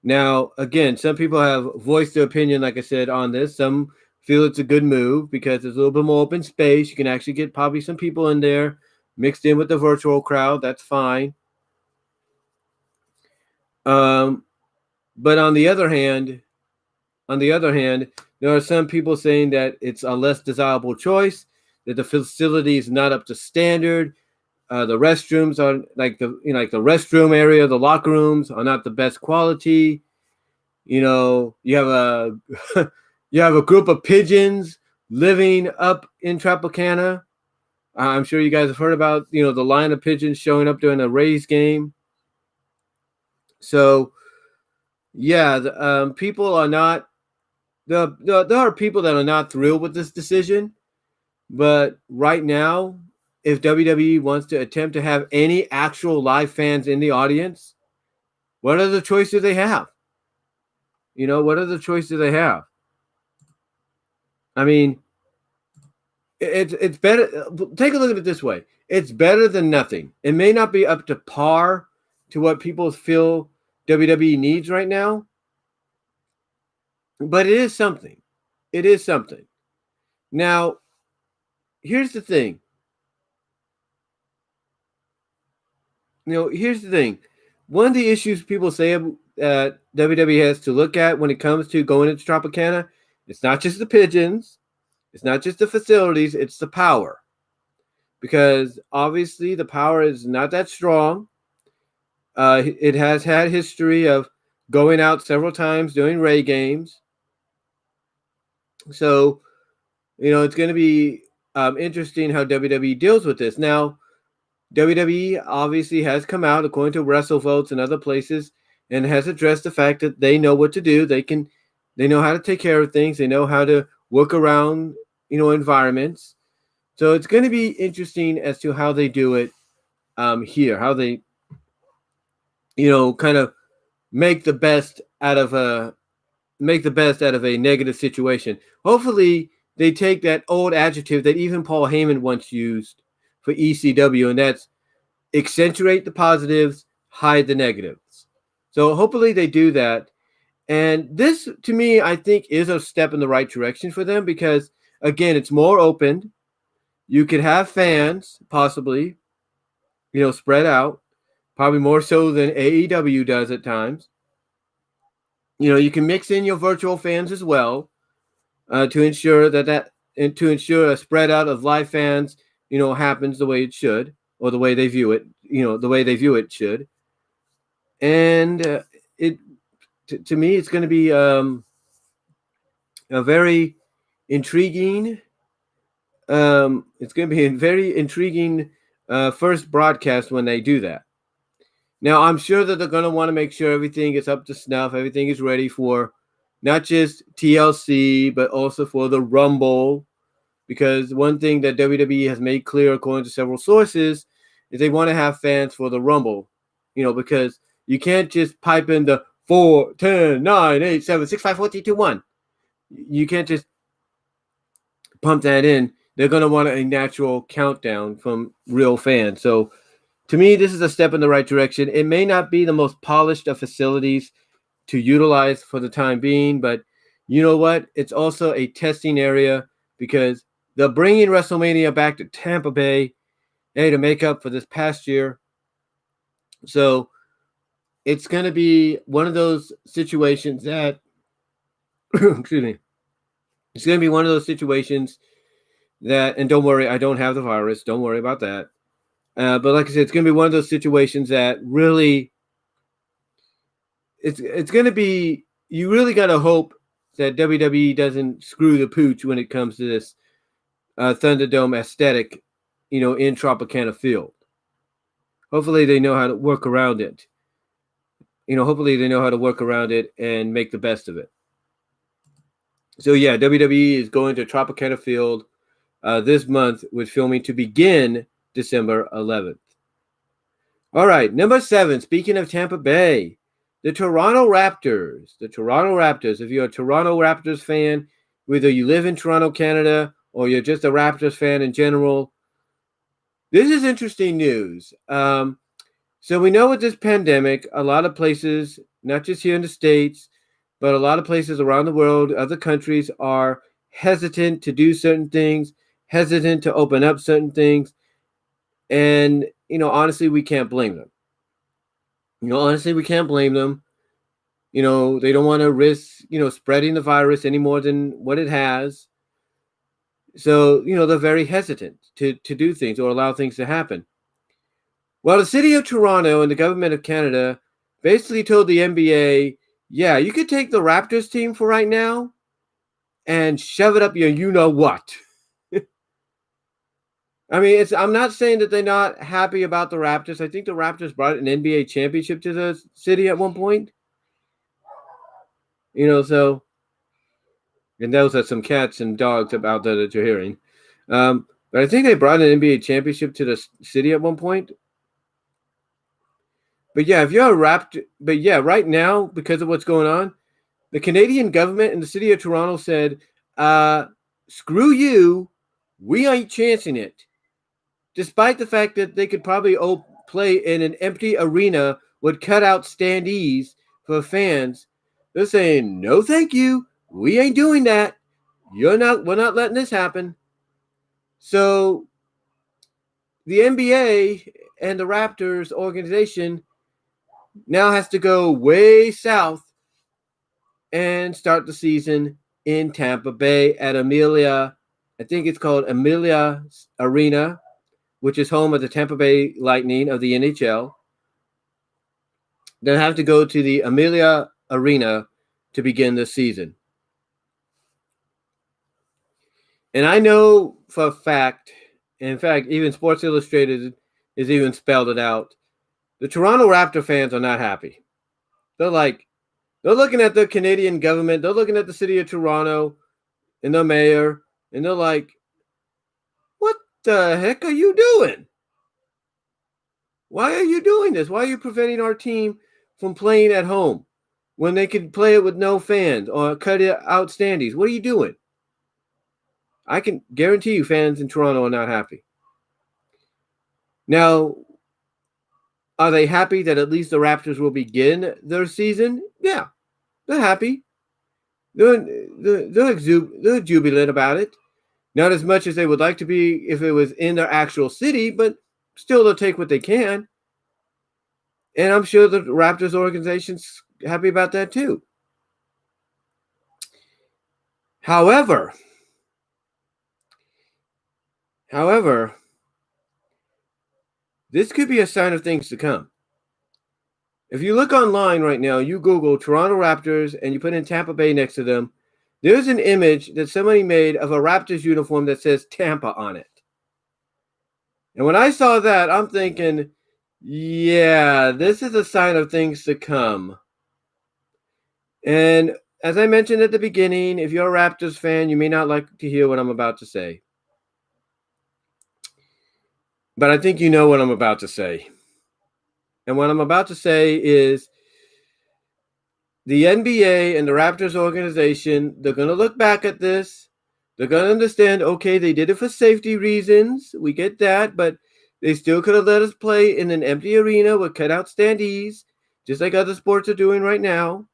Now, again, some people have voiced their opinion, like I said, on this. Some feel it's a good move because there's a little bit more open space. You can actually get probably some people in there mixed in with the virtual crowd. That's fine. But on the other hand, there are some people saying that it's a less desirable choice, that the facility is not up to standard. The restrooms are like the restroom area, the locker rooms are not the best quality. You have a you have a group of pigeons living up in Tropicana. I'm sure you guys have heard about the line of pigeons showing up during a Rays game. So yeah, people are not. There are people that are not thrilled with this decision, but right now, if WWE wants to attempt to have any actual live fans in the audience, what other choice do they have? What other choice do they have? I mean, it's better. Take a look at it this way: it's better than nothing. It may not be up to par to what people feel WWE needs right now, but it is something. It is something. Now, here's the thing. Here's the thing. One of the issues people say that WWE has to look at when it comes to going into Tropicana, it's not just the pigeons, it's not just the facilities, it's the power. Because obviously the power is not that strong. It has had history of going out several times during Ray games. So, it's going to be interesting how WWE deals with this. Now, WWE obviously has come out, according to WrestleVotes and other places, and has addressed the fact that they know what to do. They know how to take care of things. They know how to work around, environments. So it's going to be interesting as to how they do it here, how they, kind of make the best out of a negative situation. Hopefully, they take that old adjective that even Paul Heyman once used for ECW, and that's accentuate the positives, hide the negatives. So hopefully they do that. And this, to me, I think is a step in the right direction for them because, again, it's more open. You could have fans, possibly, spread out, probably more so than AEW does at times. You can mix in your virtual fans as well to ensure to ensure a spread out of live fans, happens the way it should or the way they view it, the way they view it should. And to me, it's going to be a very intriguing. It's going to be a very intriguing first broadcast when they do that. Now, I'm sure that they're going to want to make sure everything is up to snuff, everything is ready for not just TLC, but also for the Rumble. Because one thing that WWE has made clear, according to several sources, is they want to have fans for the Rumble. Because you can't just pipe in the 4, 10, 9, 8, 7, 6, 5, 4, 3, 2, 1. You can't just pump that in. They're going to want a natural countdown from real fans. So, to me, this is a step in the right direction. It may not be the most polished of facilities to utilize for the time being, but you know what? It's also a testing area because they're bringing WrestleMania back to Tampa Bay, to make up for this past year. So it's going to be one of those situations that, excuse me, it's going to be one of those situations that, and don't worry, I don't have the virus. Don't worry about that. But like I said, it's going to be one of those situations that really, it's going to be, you really got to hope that WWE doesn't screw the pooch when it comes to this Thunderdome aesthetic, in Tropicana Field. Hopefully they know how to work around it. Hopefully they know how to work around it and make the best of it. So yeah, WWE is going to Tropicana Field this month with filming to begin December 11th. All right, number 7, speaking of Tampa Bay, the Toronto Raptors. The Toronto Raptors, if you're a Toronto Raptors fan, whether you live in Toronto, Canada, or you're just a Raptors fan in general, this is interesting news. So we know with this pandemic, a lot of places, not just here in the States, but a lot of places around the world, other countries are hesitant to do certain things, hesitant to open up certain things. And, honestly, we can't blame them. Honestly, we can't blame them. They don't want to risk, spreading the virus any more than what it has. So, they're very hesitant to do things or allow things to happen. Well, the city of Toronto and the government of Canada basically told the NBA, yeah, you could take the Raptors team for right now and shove it up your you-know-what. I mean, I'm not saying that they're not happy about the Raptors. I think the Raptors brought an NBA championship to the city at one point. So, and those are some cats and dogs out there that you're hearing. But I think they brought an NBA championship to the city at one point. But yeah, if you're a Raptor, but yeah, right now, because of what's going on, the Canadian government and the city of Toronto said, screw you, we ain't chancing it. Despite the fact that they could probably play in an empty arena with cutout standees for fans, they're saying, no, thank you. We ain't doing that. We're not letting this happen. So the NBA and the Raptors organization now has to go way south and start the season in Tampa Bay at Amelia. I think it's called Amelia Arena, which is home of the Tampa Bay Lightning of the NHL. They'll have to go to the Amelia Arena to begin the season. And I know for a fact, in fact, even Sports Illustrated has even spelled it out, the Toronto Raptor fans are not happy. They're looking at the Canadian government, they're looking at the city of Toronto and the mayor, and they're like, what the heck are you doing? Why are you doing this? Why are you preventing our team from playing at home when they could play it with no fans or cut it out standees? What are you doing? I can guarantee you fans in Toronto are not happy. Now, are they happy that at least the Raptors will begin their season? Yeah, they're happy. They're jubilant about it. Not as much as they would like to be if it was in their actual city, but still they'll take what they can. And I'm sure the Raptors organization's happy about that too. However, this could be a sign of things to come. If you look online right now, you Google Toronto Raptors and you put in Tampa Bay next to them, there's an image that somebody made of a Raptors uniform that says Tampa on it. And when I saw that, I'm thinking, yeah, this is a sign of things to come. And as I mentioned at the beginning, if you're a Raptors fan, you may not like to hear what I'm about to say. But I think you know what I'm about to say. And what I'm about to say is the NBA and the Raptors organization, they're going to look back at this. They're going to understand, okay, they did it for safety reasons. We get that, but they still could have let us play in an empty arena with cutout standees, just like other sports are doing right now.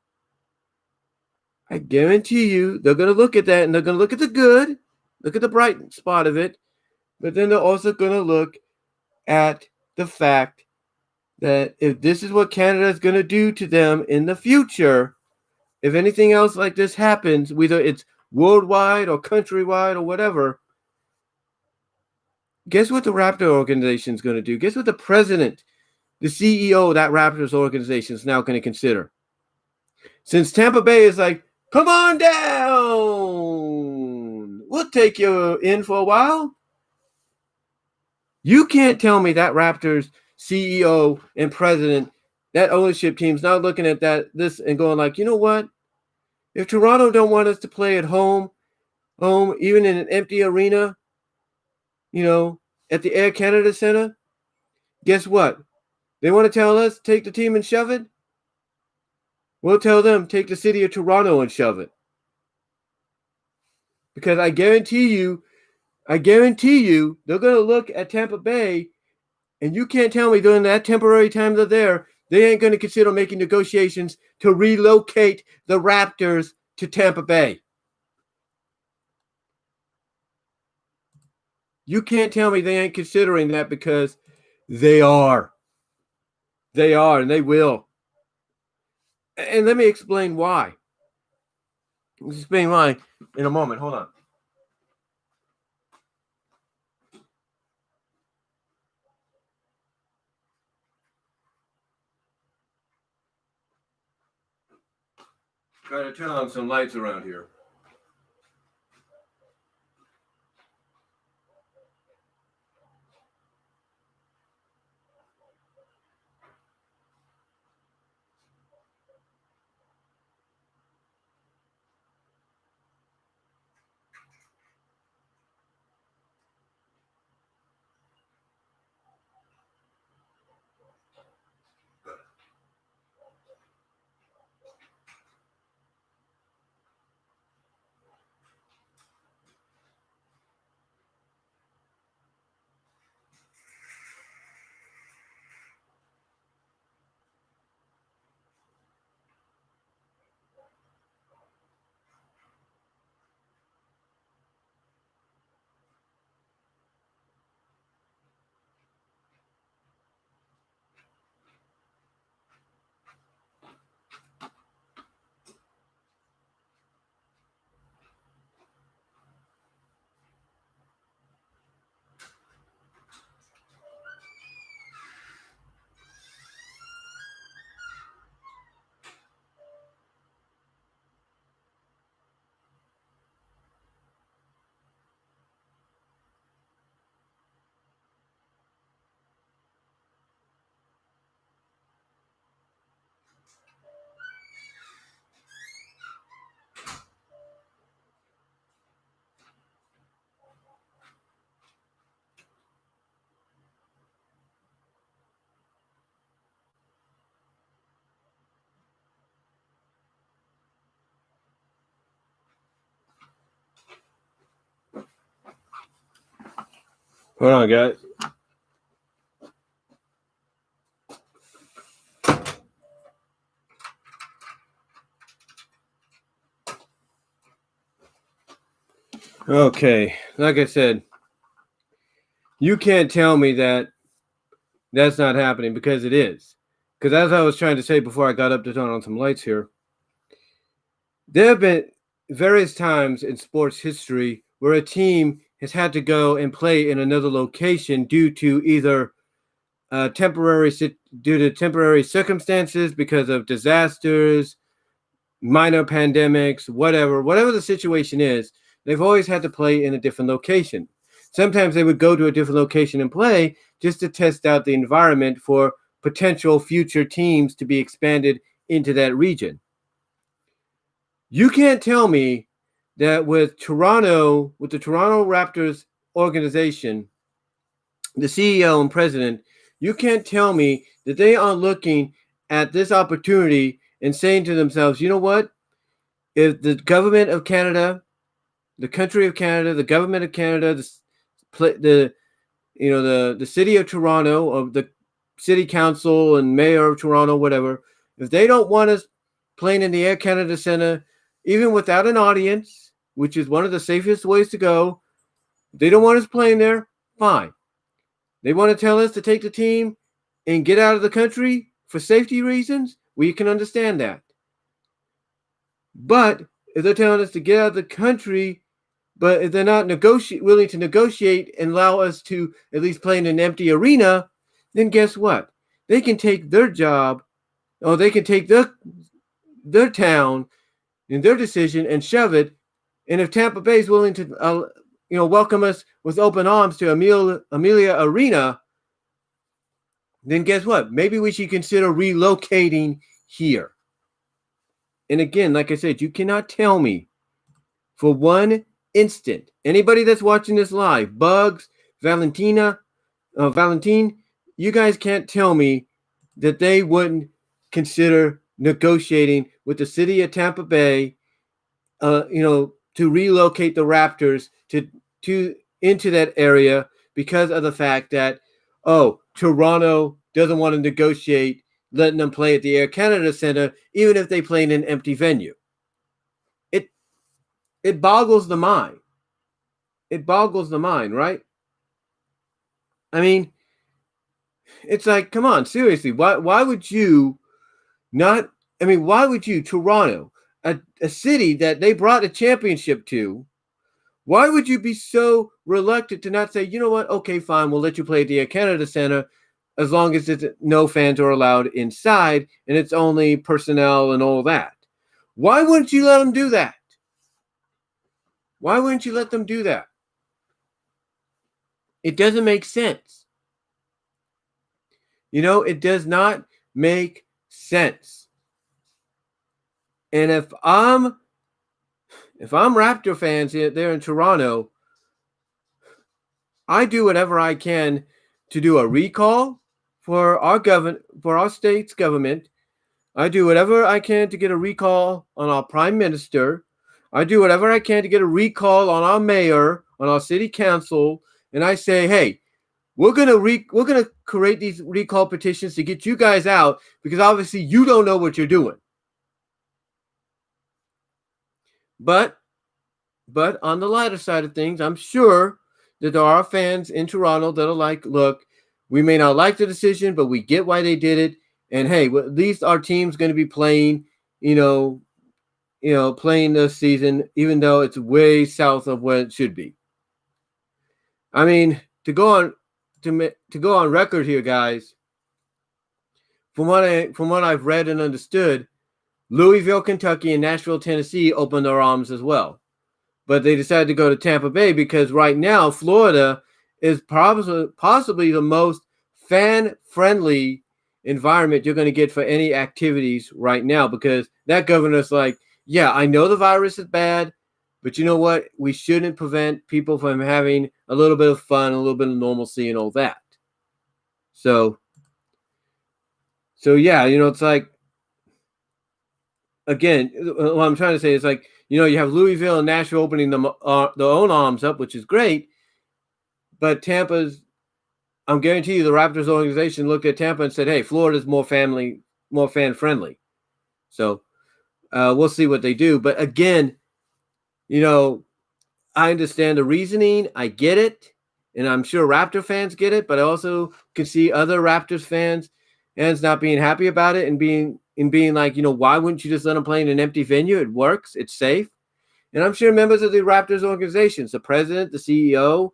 I guarantee you they're going to look at that and they're going to look at the good, look at the bright spot of it, but then they're also going to look at the fact that if this is what Canada is going to do to them in the future, if anything else like this happens, whether it's worldwide or countrywide or whatever, guess what the Raptor organization is going to do? Guess what the president, the CEO of that Raptors organization is now going to consider? Since Tampa Bay is like, come on down, we'll take you in for a while. You can't tell me that Raptors CEO and president, that ownership team's not looking at this and going like, you know what? If Toronto don't want us to play at home, even in an empty arena, at the Air Canada Center, guess what? They want to tell us, take the team and shove it? We'll tell them, take the city of Toronto and shove it. Because I guarantee you, they're going to look at Tampa Bay And you can't tell me during that temporary time they're there, they ain't going to consider making negotiations to relocate the Raptors to Tampa Bay. You can't tell me they ain't considering that, because they are. They are, and they will. And let me explain why. I'll explain why in a moment. Hold on. Try to turn on some lights around here. Hold on, guys. Okay, like I said, you can't tell me that that's not happening, because it is. Because as I was trying to say before I got up to turn on some lights here, there have been various times in sports history where a team has had to go and play in another location due to either temporary circumstances, because of disasters, minor pandemics, whatever the situation is. They've always had to play in a different location. Sometimes they would go to a different location and play just to test out the environment for potential future teams to be expanded into that region. You can't tell me that with the Toronto Raptors organization, the CEO and president, you can't tell me that they are looking at this opportunity and saying to themselves, you know what? If the government of Canada, the country of Canada, the government of Canada, the city of Toronto, or the city council and mayor of Toronto, whatever, if they don't want us playing in the Air Canada Centre, even without an audience, which is one of the safest ways to go, they don't want us playing there, fine. They want to tell us to take the team and get out of the country for safety reasons, we can understand that. But if they're telling us to get out of the country, but if they're not willing to negotiate and allow us to at least play in an empty arena, then guess what? They can take their job, or they can take their town and their decision and shove it. And if Tampa Bay is willing to welcome us with open arms to Amelia Arena, then guess what? Maybe we should consider relocating here. And again, like I said, you cannot tell me for one instant, anybody that's watching this live, Bugs, Valentine, you guys can't tell me that they wouldn't consider negotiating with the city of Tampa Bay, to relocate the Raptors to into that area, because of the fact that oh, Toronto doesn't want to negotiate letting them play at the Air Canada Centre, even if they play in an empty venue. It boggles the mind. It boggles the mind, right? I mean, it's like, come on, seriously. Why would you not? I mean, why would you, Toronto, a city that they brought a championship to, why would you be so reluctant to not say, you know what? Okay, fine, we'll let you play at the Air Canada Centre as long as no fans are allowed inside and it's only personnel and all that. Why wouldn't you let them do that? Why wouldn't you let them do that? It doesn't make sense. You know, it does not make sense. And if I'm Raptor fans there in Toronto, I do whatever I can to do a recall for our state's government. I do whatever I can to get a recall on our prime minister. I do whatever I can to get a recall on our mayor, on our city council, and I say, hey, we're gonna create these recall petitions to get you guys out because obviously you don't know what you're doing. But on the lighter side of things, I'm sure that there are fans in Toronto that are like, look, we may not like the decision, but we get why they did it. And hey, at least our team's going to be playing, playing this season, even though it's way south of where it should be. I mean, to go on record here, guys. From what I've read and understood, Louisville, Kentucky, and Nashville, Tennessee opened their arms as well. But they decided to go to Tampa Bay because right now Florida is possibly the most fan-friendly environment you're going to get for any activities right now, because that governor's like, yeah, I know the virus is bad, but you know what? We shouldn't prevent people from having a little bit of fun, a little bit of normalcy and all that. So yeah, it's like, again, what I'm trying to say is like, you have Louisville and Nashville opening their own arms up, which is great. But I'm guarantee you the Raptors organization looked at Tampa and said, hey, Florida's more fan-friendly. So we'll see what they do. But again, I understand the reasoning. I get it. And I'm sure Raptor fans get it. But I also can see other Raptors fans not being happy about it and being like, why wouldn't you just let them play in an empty venue? It works. It's safe. And I'm sure members of the Raptors organizations, the president, the CEO,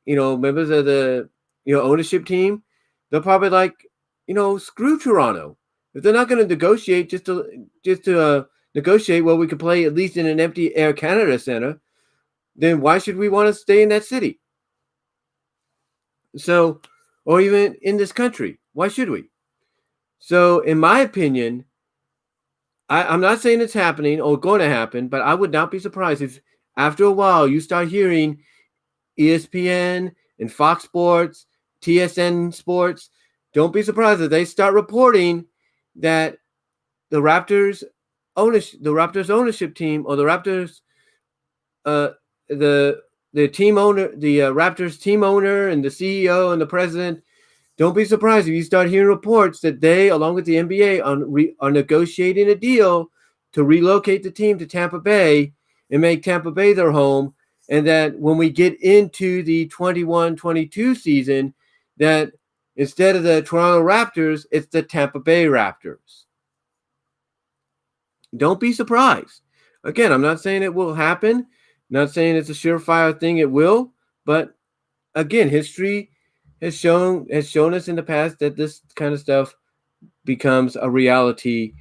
members of the, ownership team, they're probably like, screw Toronto. If they're not going to negotiate just to negotiate, well, we could play at least in an empty Air Canada Centre, then why should we want to stay in that city? So, or even in this country, why should we? So, in my opinion, I'm not saying it's happening or going to happen, but I would not be surprised if after a while you start hearing ESPN and Fox Sports, TSN Sports. Don't be surprised if they start reporting that the Raptors ownership team, or the Raptors, the team owner, the Raptors team owner, and the CEO and the president. Don't be surprised if you start hearing reports that they, along with the NBA, are negotiating a deal to relocate the team to Tampa Bay and make Tampa Bay their home. And that when we get into the 21-22 season, that instead of the Toronto Raptors, it's the Tampa Bay Raptors. Don't be surprised. Again, I'm not saying it will happen. Not saying it's a surefire thing. It will. But again, history has shown us in the past that this kind of stuff becomes a reality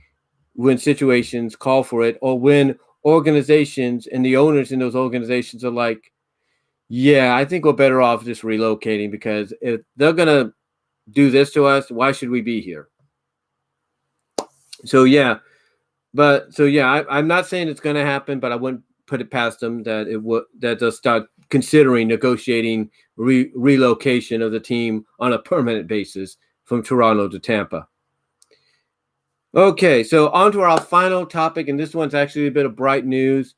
when situations call for it, or when organizations and the owners in those organizations are like, yeah, I think we're better off just relocating, because if they're going to do this to us, why should we be here? So, yeah. I'm not saying it's going to happen, but I wouldn't put it past them that they'll start considering negotiating relocation of the team on a permanent basis from Toronto to Tampa. Okay, so on to our final topic, and this one's actually a bit of bright news,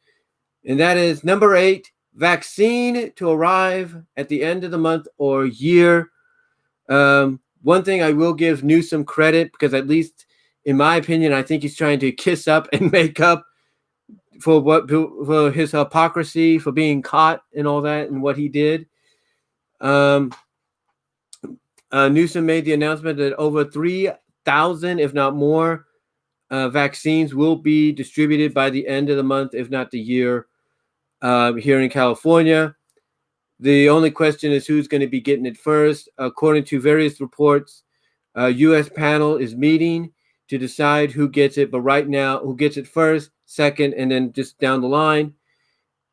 and that is number 8, vaccine to arrive at the end of the month or year. One thing I will give Newsom credit, because at least in my opinion, I think he's trying to kiss up and make up for his hypocrisy, for being caught and all that, and what he did. Newsom made the announcement that over 3,000, if not more, vaccines will be distributed by the end of the month, if not the year, here in California. The only question is who's going to be getting it first. According to various reports, a U.S. panel is meeting to decide who gets it, but right now, who gets it first, second, and then just down the line.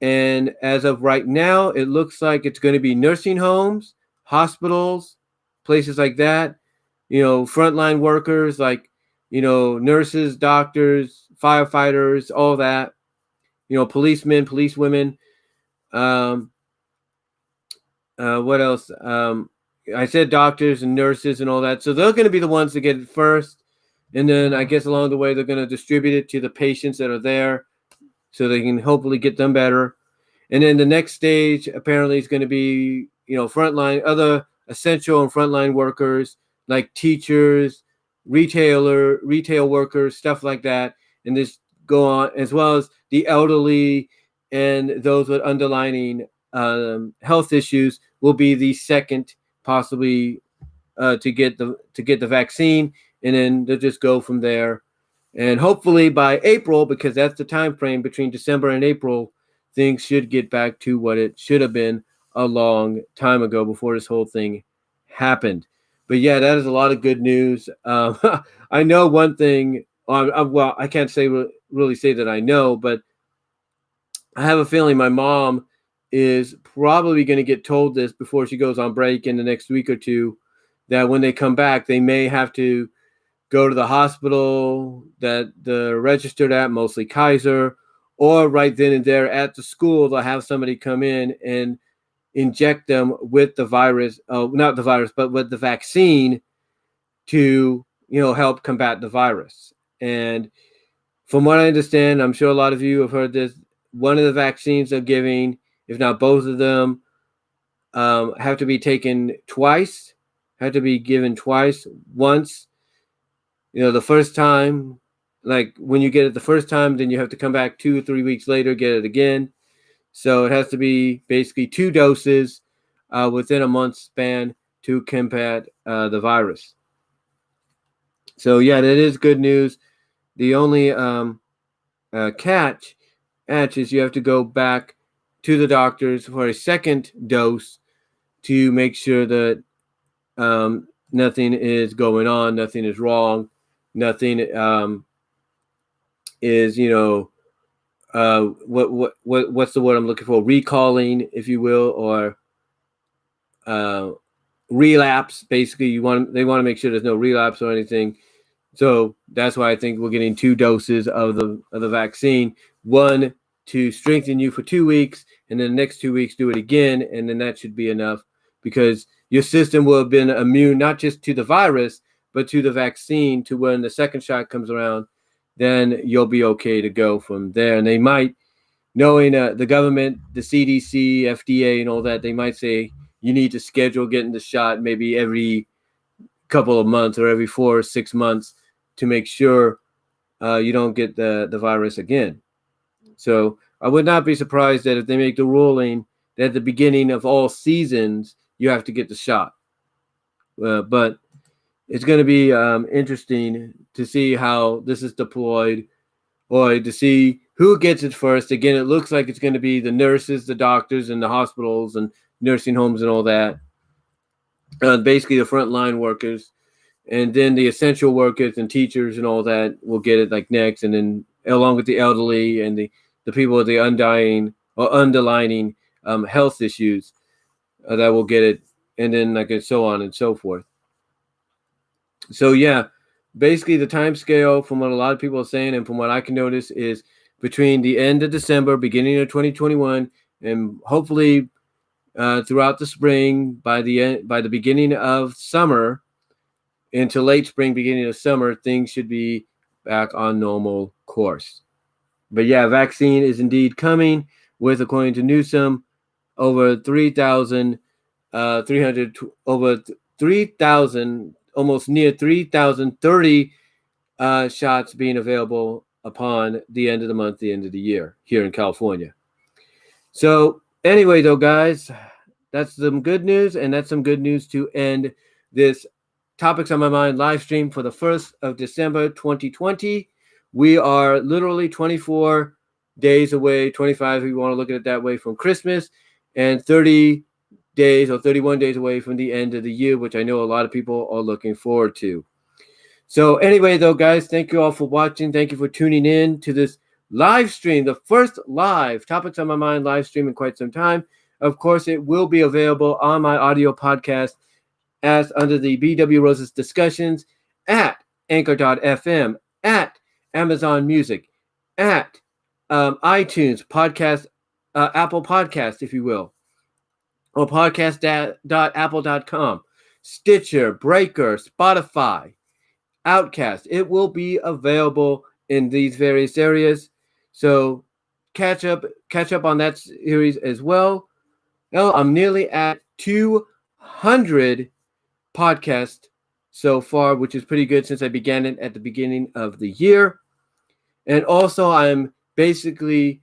And as of right now, it looks like it's going to be nursing homes, hospitals, places like that. Frontline workers like, nurses, doctors, firefighters, all that. Policemen, policewomen. What else? I said doctors and nurses and all that. So they're going to be the ones to get it first. And then I guess along the way, they're going to distribute it to the patients that are there so they can hopefully get them better. And then the next stage apparently is going to be, frontline, other essential and frontline workers like teachers, retail workers, stuff like that. And this go on, as well as the elderly and those with underlying health issues will be the second possibly to get the vaccine, and then they'll just go from there. And hopefully by April, because that's the time frame between December and April, things should get back to what it should have been a long time ago before this whole thing happened. But yeah, that is a lot of good news. I know one thing. Well, I can't really say that I know, but I have a feeling my mom is probably going to get told this before she goes on break in the next week or two, that when they come back, they may have to go to the hospital that they're registered at, mostly Kaiser, or right then and there at the school, they'll have somebody come in and inject them with the virus, not the virus, but with the vaccine to, help combat the virus. And from what I understand, I'm sure a lot of you have heard this, one of the vaccines they're giving, if not both of them, have to be taken twice, have to be given twice. Once, the first time, like when you get it the first time, then you have to come back 2 or 3 weeks later, get it again. So it has to be basically 2 doses within a month span to combat the virus. So yeah, that is good news. The only catch is you have to go back to the doctors for a second dose to make sure that nothing is going on, nothing is wrong, nothing is, what's the word I'm looking for? Recalling, if you will, or relapse. Basically, they want to make sure there's no relapse or anything. So that's why I think we're getting 2 doses of the vaccine. One to strengthen you for 2 weeks, and then the next 2 weeks do it again, and then that should be enough, because your system will have been immune not just to the virus, but to the vaccine, to when the second shot comes around, then you'll be okay to go from there. And they might, knowing the government, the CDC, FDA, and all that, they might say you need to schedule getting the shot maybe every couple of months or every 4 or 6 months to make sure you don't get the virus again. So I would not be surprised that if they make the ruling that at the beginning of all seasons, you have to get the shot. But it's going to be interesting to see how this is deployed, or to see who gets it first. Again, it looks like it's going to be the nurses, the doctors, and the hospitals and nursing homes and all that. Basically, the frontline workers. And then the essential workers and teachers and all that will get it like next. And then along with the elderly and the people with the undying or underlining health issues that will get it. And then like so on and so forth. So yeah, basically the time scale from what a lot of people are saying and from what I can notice is between the end of December, beginning of 2021, and hopefully throughout the spring, by the beginning of summer, into late spring, beginning of summer, things should be back on normal course. But yeah, vaccine is indeed coming with, according to Newsom, over 3,300, over 3,000, almost near 3,030 shots being available upon the end of the month, the end of the year here in California. So anyway, though, guys, that's some good news, and that's some good news to end this Topics on My Mind live stream for the 1st of December 2020. We are literally 24 days away, 25 if you want to look at it that way, from Christmas, and 30 days or 31 days away from the end of the year, which I know a lot of people are looking forward to. So anyway, though, guys, thank you all for watching. Thank you for tuning in to this live stream, the first live Topics on My Mind live stream in quite some time. Of course, it will be available on my audio podcast as under the BW Roses discussions at Anchor.fm, at Amazon Music, at iTunes podcast, Apple Podcast, if you will, or podcast.apple.com, Stitcher, Breaker, Spotify, Outcast. It will be available in these various areas. So catch up on that series as well. Now, I'm nearly at 200 podcasts so far, which is pretty good since I began it at the beginning of the year. And also, I'm basically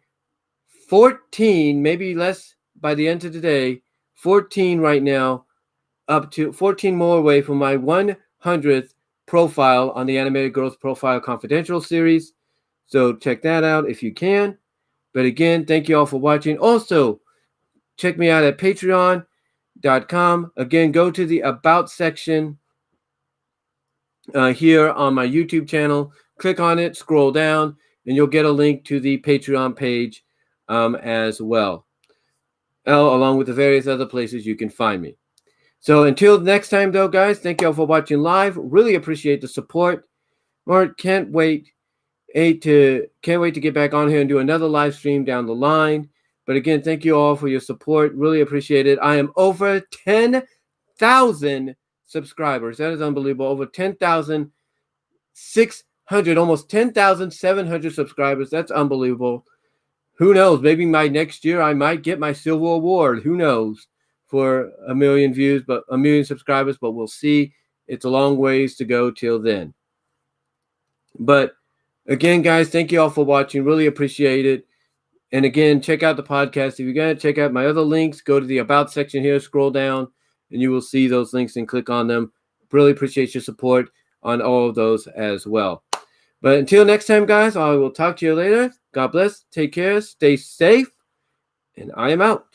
14, maybe less by the end of the day, 14 right now, up to 14 more away from my 100th profile on the Animated Girls Profile Confidential series. So check that out if you can. But again, thank you all for watching. Also, check me out at patreon.com. Again, go to the About section here on my YouTube channel. Click on it, scroll down, and you'll get a link to the Patreon page as well, along with the various other places you can find me. So until next time, though, guys, thank you all for watching live. Really appreciate the support. Mark, can't wait to get back on here and do another live stream down the line. But again, thank you all for your support. Really appreciate it. I am over 10,000 subscribers. That is unbelievable. Over 10,600, almost 10,700 subscribers. That's unbelievable. Who knows? Maybe my next year I might get my silver award. Who knows? For 1 million views, but 1 million subscribers. But we'll see. It's a long ways to go till then. But again, guys, thank you all for watching. Really appreciate it. And again, check out the podcast. If you're going to check out my other links, go to the About section here, scroll down, and you will see those links and click on them. Really appreciate your support on all of those as well. But until next time, guys, I will talk to you later. God bless. Take care. Stay safe. And I am out.